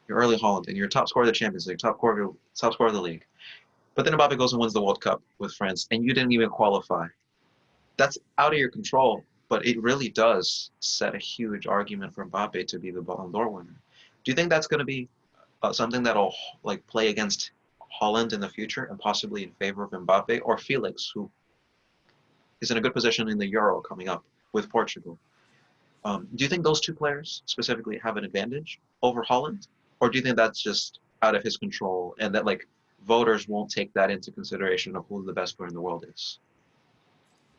You're Erling Haaland, and you're top scorer of the Champions League, top scorer of the league. But then Mbappe goes and wins the World Cup with France, and you didn't even qualify. That's out of your control, but it really does set a huge argument for Mbappe to be the Ballon d'Or winner. Do you think that's going to be something that'll play against Haaland in the future and possibly in favor of Mbappe or Felix, who is in a good position in the Euro coming up with Portugal? Do you think those two players specifically have an advantage over Haaland, or do you think that's just out of his control and that voters won't take that into consideration of who the best player in the world is?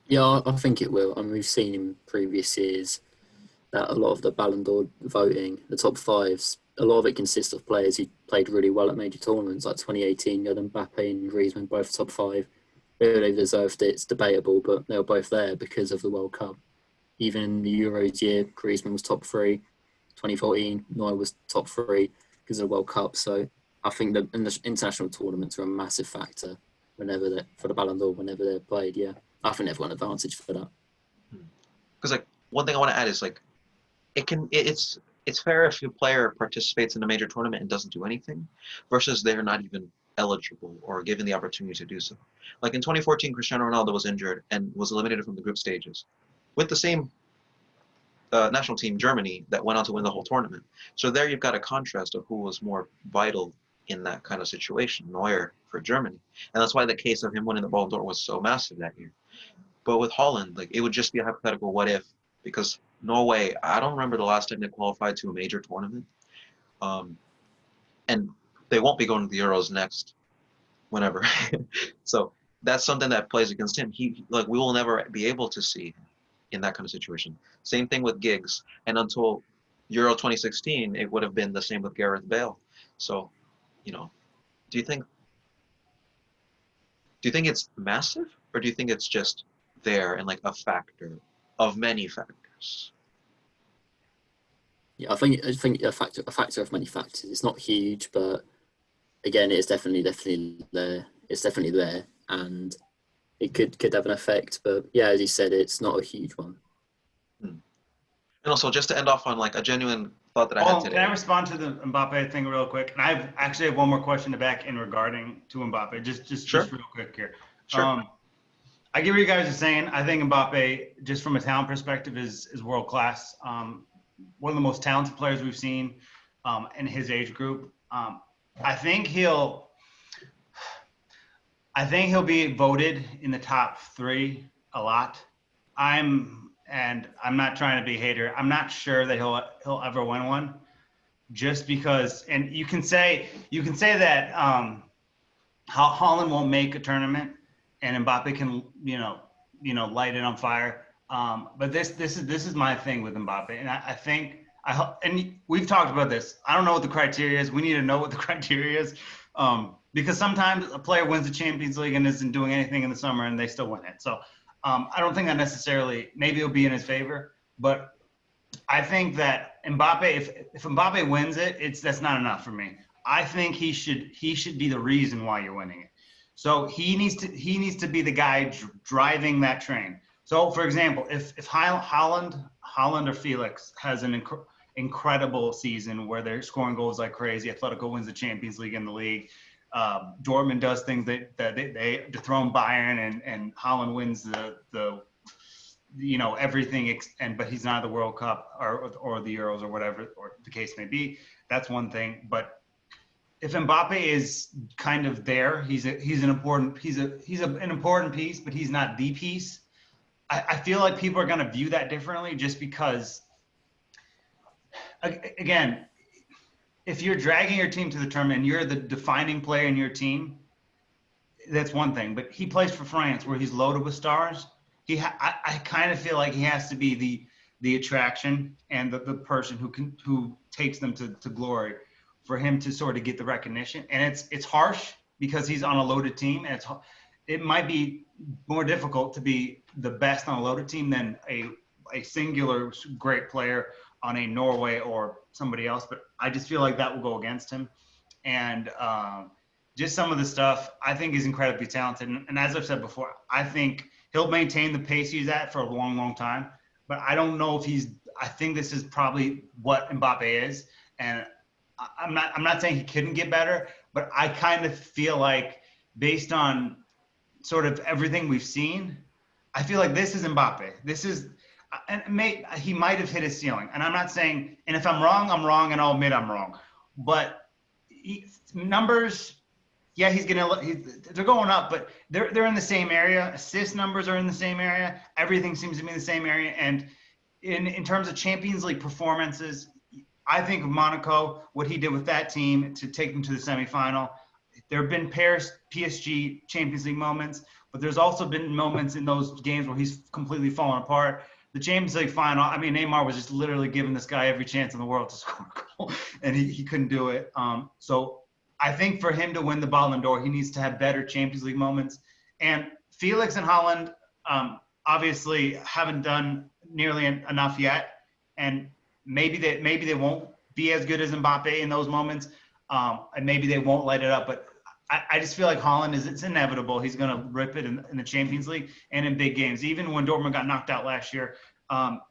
Yeah, I think it will. I mean, we've seen in previous years that a lot of the Ballon d'Or voting, the top fives, a lot of it consists of players who played really well at major tournaments, like 2018, you had Mbappe and Griezmann, both top five. Whether they deserved it, it's debatable, but they were both there because of the World Cup. Even in the Euros year, Griezmann was top three. 2014, Neuer was top three because of the World Cup. So I think that the international tournaments are a massive factor for the Ballon d'Or whenever they're played. Yeah, I think they've got an advantage for that. Because one thing I want to add is it's fair if a player participates in a major tournament and doesn't do anything, versus they're not even eligible or given the opportunity to do so. Like in 2014, Cristiano Ronaldo was injured and was eliminated from the group stages with the same national team, Germany, that went on to win the whole tournament. So there you've got a contrast of who was more vital in that kind of situation. Neuer for Germany, and that's why the case of him winning the Ballon d'Or was so massive that year. But with Holland, like it would just be a hypothetical what if, because Norway, I don't remember the last time they qualified to a major tournament, and they won't be going to the Euros next, whenever. So that's something that plays against him. He like we will never be able to see him in that kind of situation. Same thing with Giggs, and until Euro 2016, it would have been the same with Gareth Bale. So, you know, do you think it's massive, or do you think it's just there and like a factor of many factors? Yeah, I think a factor of many factors. It's not huge, but again, it's definitely there. It's definitely there, and it could have an effect. But yeah, as you said, it's not a huge one. And also, just to end off on like a genuine thought that I had Can today. I respond to the Mbappe thing real quick? And I actually have one more question to back in regarding to Mbappe. Just Sure. real quick here. Sure. I get what you guys are saying. I think Mbappe, just from a talent perspective, is world class. One of the most talented players we've seen in his age group. I think he'll be voted in the top 3 a lot. I'm not trying to be a hater. I'm not sure that he'll ever win one, just because. And you can say that Holland won't make a tournament, and Mbappe can light it on fire. But this is my thing with Mbappe, and I think and we've talked about this. I don't know what the criteria is. We need to know what the criteria is, because sometimes a player wins the Champions League and isn't doing anything in the summer, and they still win it. So I don't think that necessarily. Maybe it'll be in his favor, but I think that Mbappe, if Mbappe wins it, that's not enough for me. I think he should be the reason why you're winning it. So he needs to be the guy driving that train. So for example, if Holland or Felix has an incredible season where they're scoring goals like crazy, Atletico wins the Champions League and the league, Dortmund does things that they dethrone Bayern, and Holland wins the everything, but he's not the World Cup or the Euros or whatever or the case may be. That's one thing. But if Mbappe is kind of there, he's an important piece, but he's not the piece. I feel like people are going to view that differently, just because, again, if you're dragging your team to the tournament and you're the defining player in your team, that's one thing. But he plays for France, where he's loaded with stars. I kind of feel like he has to be the attraction and the person who takes them to glory, for him to sort of get the recognition. And it's harsh because he's on a loaded team, and it might be more difficult to be the best on a loaded team than a singular great player on a Norway or somebody else. But I just feel like that will go against him. And just some of the stuff, I think he's incredibly talented. And as I've said before, I think he'll maintain the pace he's at for a long, long time. But I don't know if I think this is probably what Mbappe is. And I'm not saying he couldn't get better, but I kind of feel like, based on sort of everything we've seen, I feel like this is Mbappe. This is, and he might have hit his ceiling. And I'm not saying, and if I'm wrong, and I'll admit I'm wrong. But numbers, yeah, they're going up, but they're in the same area. Assist numbers are in the same area. Everything seems to be in the same area. And in terms of Champions League performances, I think of Monaco, what he did with that team to take them to the semifinal. There have been Paris PSG Champions League moments, but there's also been moments in those games where he's completely fallen apart. The Champions League final, I mean, Neymar was just literally giving this guy every chance in the world to score a goal, and he couldn't do it. So I think for him to win the Ballon d'Or, he needs to have better Champions League moments. And Felix and Holland obviously haven't done nearly enough yet, and maybe they won't be as good as Mbappe in those moments, and maybe they won't light it up. But I just feel like Holland it's inevitable. He's going to rip it in the Champions League and in big games. Even when Dortmund got knocked out last year,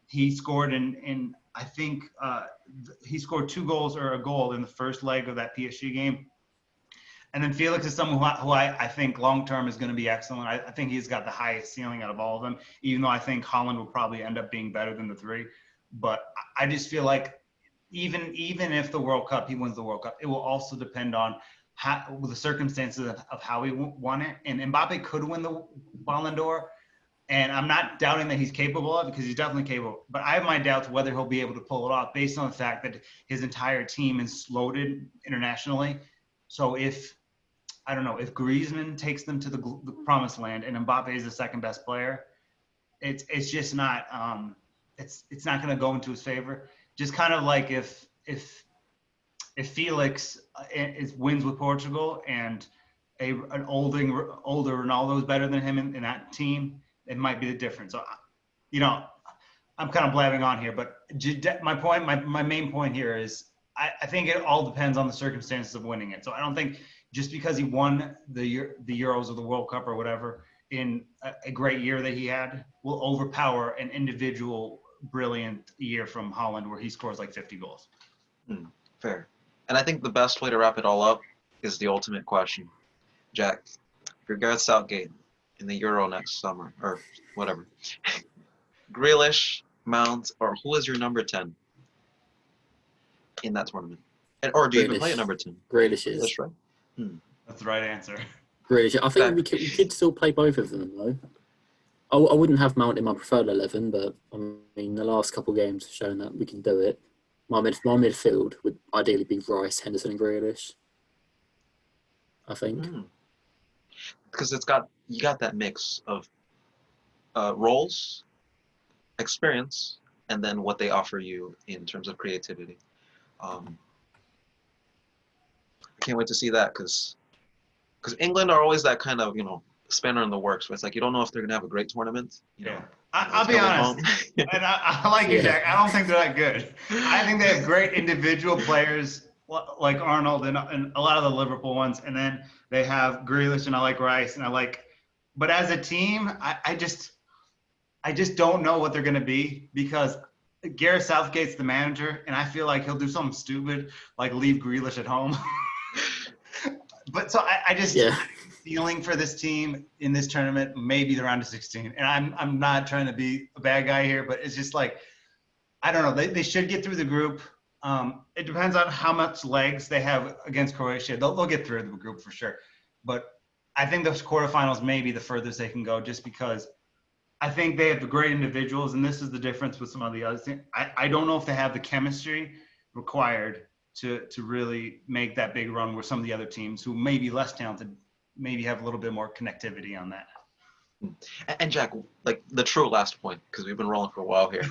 he scored in I think he scored 2 goals or a goal in the first leg of that PSG game. And then Felix is someone who I think long-term is going to be excellent. I think he's got the highest ceiling out of all of them, even though I think Holland will probably end up being better than the three. But I just feel like even if the World Cup, he wins the World Cup, it will also depend on the circumstances of how he won it. And Mbappe could win the Ballon d'Or. And I'm not doubting that he's capable of it, because he's definitely capable. But I have my doubts whether he'll be able to pull it off based on the fact that his entire team is loaded internationally. So if Griezmann takes them to the promised land and Mbappe is the second best player, it's just not it's not going to go into his favor. Just kind of like if Felix wins with Portugal and an older Ronaldo is better than him in that team, it might be the difference. So, I'm kind of blabbing on here, but my main point here is I think it all depends on the circumstances of winning it. So I don't think just because he won the Euros or the World Cup or whatever in a great year that he had will overpower an individual brilliant year from Holland where he scores like 50 goals. Fair. And I think the best way to wrap it all up is the ultimate question. Jack, if you're Gareth Southgate in the Euro next summer, or whatever, Grealish, Mount, or who is your number 10 in that tournament? Or do you even play at number 10? Grealish is. Grealish, right? That's the right answer. Grealish. I think we could still play both of them, though. I wouldn't have Mount in my preferred 11, but I mean, the last couple of games have shown that we can do it. My midfield would ideally be Rice, Henderson, and Grealish, I think. Because you got that mix of roles, experience, and then what they offer you in terms of creativity. I can't wait to see that, because England are always that kind of spanner in the works, where it's like you don't know if they're gonna have a great tournament. I'll be honest, and I like you, Jack. I don't think they're that good. I think they have great individual players like Arnold and a lot of the Liverpool ones, and then they have Grealish, and I like Rice, and but as a team, I just don't know what they're gonna be, because Gareth Southgate's the manager, and I feel like he'll do something stupid like leave Grealish at home. But so I just feeling for this team in this tournament, maybe the round of 16. And I'm not trying to be a bad guy here, but it's just like, I don't know. They should get through the group. It depends on how much legs they have against Croatia. They'll get through the group for sure. But I think those quarterfinals may be the furthest they can go, just because I think they have the great individuals, and this is the difference with some of the other things. I don't know if they have the chemistry required to really make that big run where some of the other teams who may be less talented maybe have a little bit more connectivity on that. And Jack, like the true last point, because we've been rolling for a while here.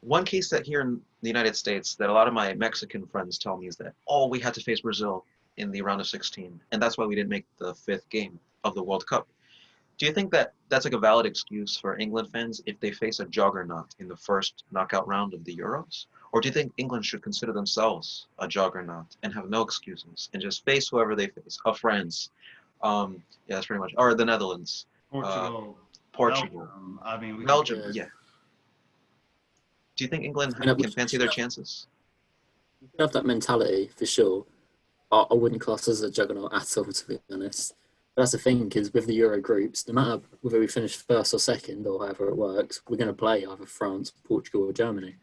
One case that here in the United States that a lot of my Mexican friends tell me is that, we had to face Brazil in the round of 16, and that's why we didn't make the 5th game of the World Cup. Do you think that that's like a valid excuse for England fans if they face a juggernaut in the first knockout round of the Euros? Or do you think England should consider themselves a juggernaut and have no excuses and just face whoever they face? France, that's pretty much, or the Netherlands, Portugal, Belgium, yeah. Do you think England can fancy their chances? You have that mentality for sure. I wouldn't class us as a juggernaut at all, to be honest. But that's the thing, because with the Euro groups, no matter whether we finish first or second or however it works, we're going to play either France, Portugal, or Germany.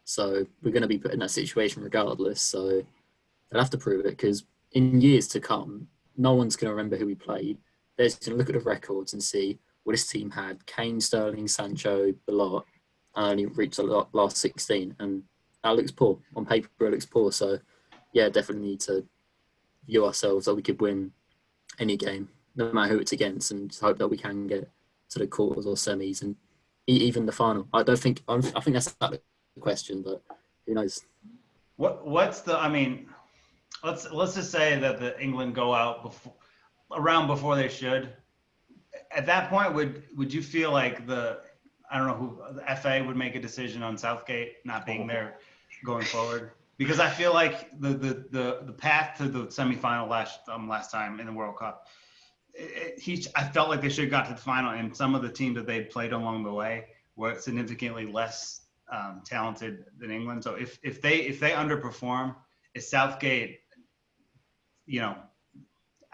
So we're going to be put in that situation regardless. So they'll have to prove it, because in years to come, no one's going to remember who we played. They're just going to look at the records and see what this team had. Kane, Sterling, Sancho, the lot, and only reached the last 16. And that looks poor. On paper, it looks poor. So, yeah, definitely need to view ourselves that we could win any game, no matter who it's against, and just hope that we can get to the quarters or semis and even the final. I think that's not the question, but who knows? What's the? I mean, let's just say that the England go out before they should. At that point, would you feel like the FA would make a decision on Southgate not being there going forward? Because I feel like the path to the semifinal last time in the World Cup, I felt like they should have got to the final, and some of the teams that they played along the way were significantly less talented than England. So if they underperform, is Southgate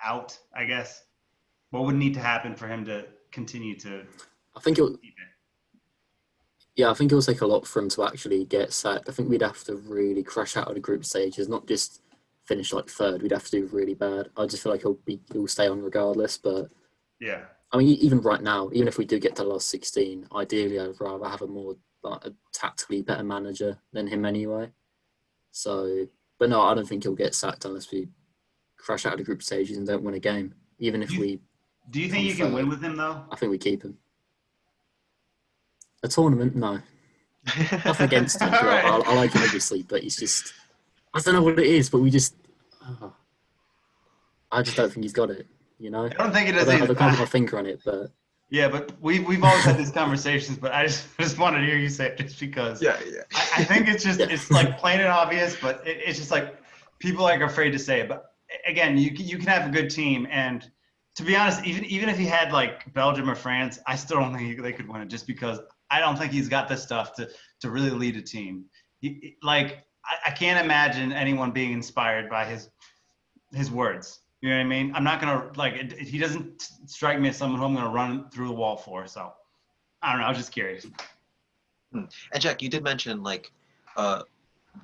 out, I guess? What would need to happen for him to continue to I think it. keep it? Yeah, I think it'll take a lot for him to actually get sacked. I think we'd have to really crash out of the group stages, not just finish like third. We'd have to do really bad. I just feel like he'll stay on regardless. But Yeah. I mean, even right now, even if we do get to the last 16, ideally I'd rather have a tactically better manager than him anyway. So, but no, I don't think he'll get sacked unless we crash out of the group stages and don't win a game. Even if we Do you think come you can win third, with him though? I think we keep him. A tournament, no. Nothing against him. 'Cause All right. I like him obviously, but it's just I don't know what it is, but I just don't think he's got it. You know, I don't think it I is can't either. put my finger on it, but Yeah, but we've always had these conversations, but I just wanted to hear you say it just because. Yeah. I think it's just Yeah. it's like plain and obvious, but it's just like people are afraid to say it. But again, you can have a good team, and to be honest, even if he had like Belgium or France, I still don't think they could win it, just because I don't think he's got the stuff to really lead a team. I can't imagine anyone being inspired by his words. You know what I mean? I'm not gonna he doesn't strike me as someone who I'm gonna run through the wall for. So I don't know. I was just curious. And Jack, you did mention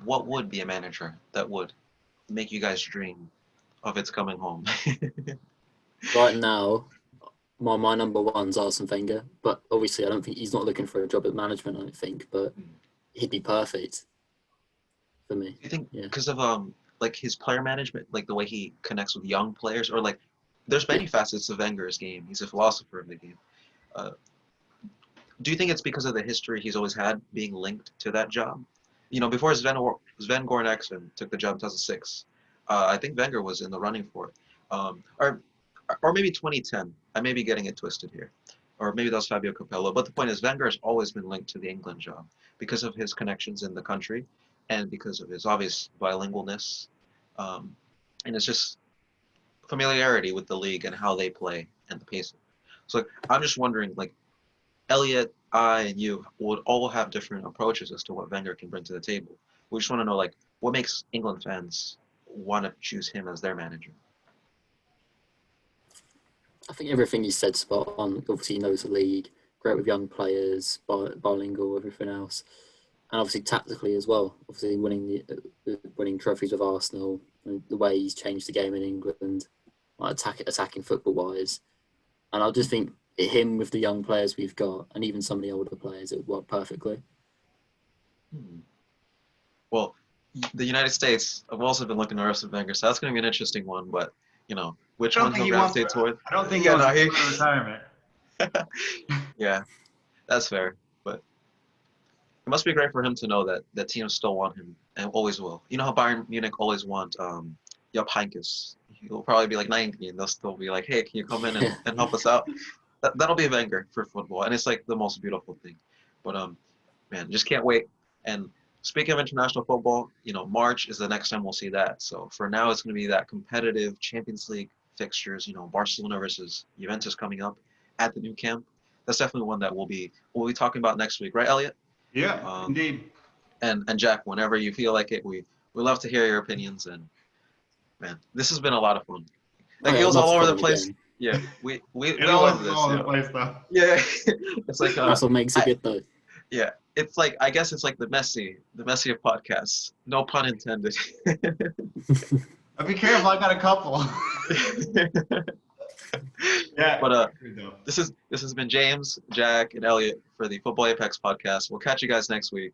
what would be a manager that would make you guys dream of its coming home? right now, my number one's Arsene Wenger. But obviously, I don't think he's not looking for a job at management. I don't think, but he'd be perfect for me. You think Yeah. because of like his player management, like the way he connects with young players, or like there's many facets of Wenger's game. He's a philosopher of the game. Uh, do you think it's because of the history he's always had being linked to that job? Before Sven Goran Eriksson took the job in 2006, I think Wenger was in the running for it. Or maybe 2010. I may be getting it twisted here. Or maybe that was Fabio Capello. But the point is, Wenger has always been linked to the England job because of his connections in the country and because of his obvious bilingualness. And it's just familiarity with the league and how they play and the pace. So I'm just wondering, like, Elliot, I, and you would all have different approaches as to what Wenger can bring to the table. We just want to know, like, what makes England fans want to choose him as their manager? I think everything you said spot on. Obviously, he knows the league, great with young players, bilingual, everything else, and obviously tactically as well. Obviously, winning trophies with Arsenal, the way he's changed the game in England, like attacking football wise, and I just think him with the young players we've got, and even some of the older players, it would work perfectly. Well, the United States, I've also been looking at Arsene Wenger, so that's going to be an interesting one. But which I don't one think he'll he wants. gravitate toward? I don't think Yeah, he wants no, to go to retirement. Yeah, that's fair. But it must be great for him to know that teams still want him and always will. You know how Bayern Munich always want Jupp Heynckes. He'll probably be like 90, and they'll still be like, "Hey, can you come in and help us out?" That'll be a Wenger for football, and it's like the most beautiful thing. But man, just can't wait. And speaking of international football, March is the next time we'll see that. So for now, it's going to be that competitive Champions League fixtures. Barcelona versus Juventus coming up at the new camp. That's definitely one that we'll be talking about next week, right, Elliot? Yeah, indeed. And Jack, whenever you feel like it, we love to hear your opinions. And man, this has been a lot of fun. Like it I'd was love all to over come the on place. again. Yeah, we It always love this. all over the place though. Yeah, it's like That's what makes it good, though. yeah, it's like I guess it's like the Messi of podcasts. No pun intended. Be careful, I got a couple. Yeah. But this has been James, Jack, and Elliot for the Football Apex podcast. We'll catch you guys next week.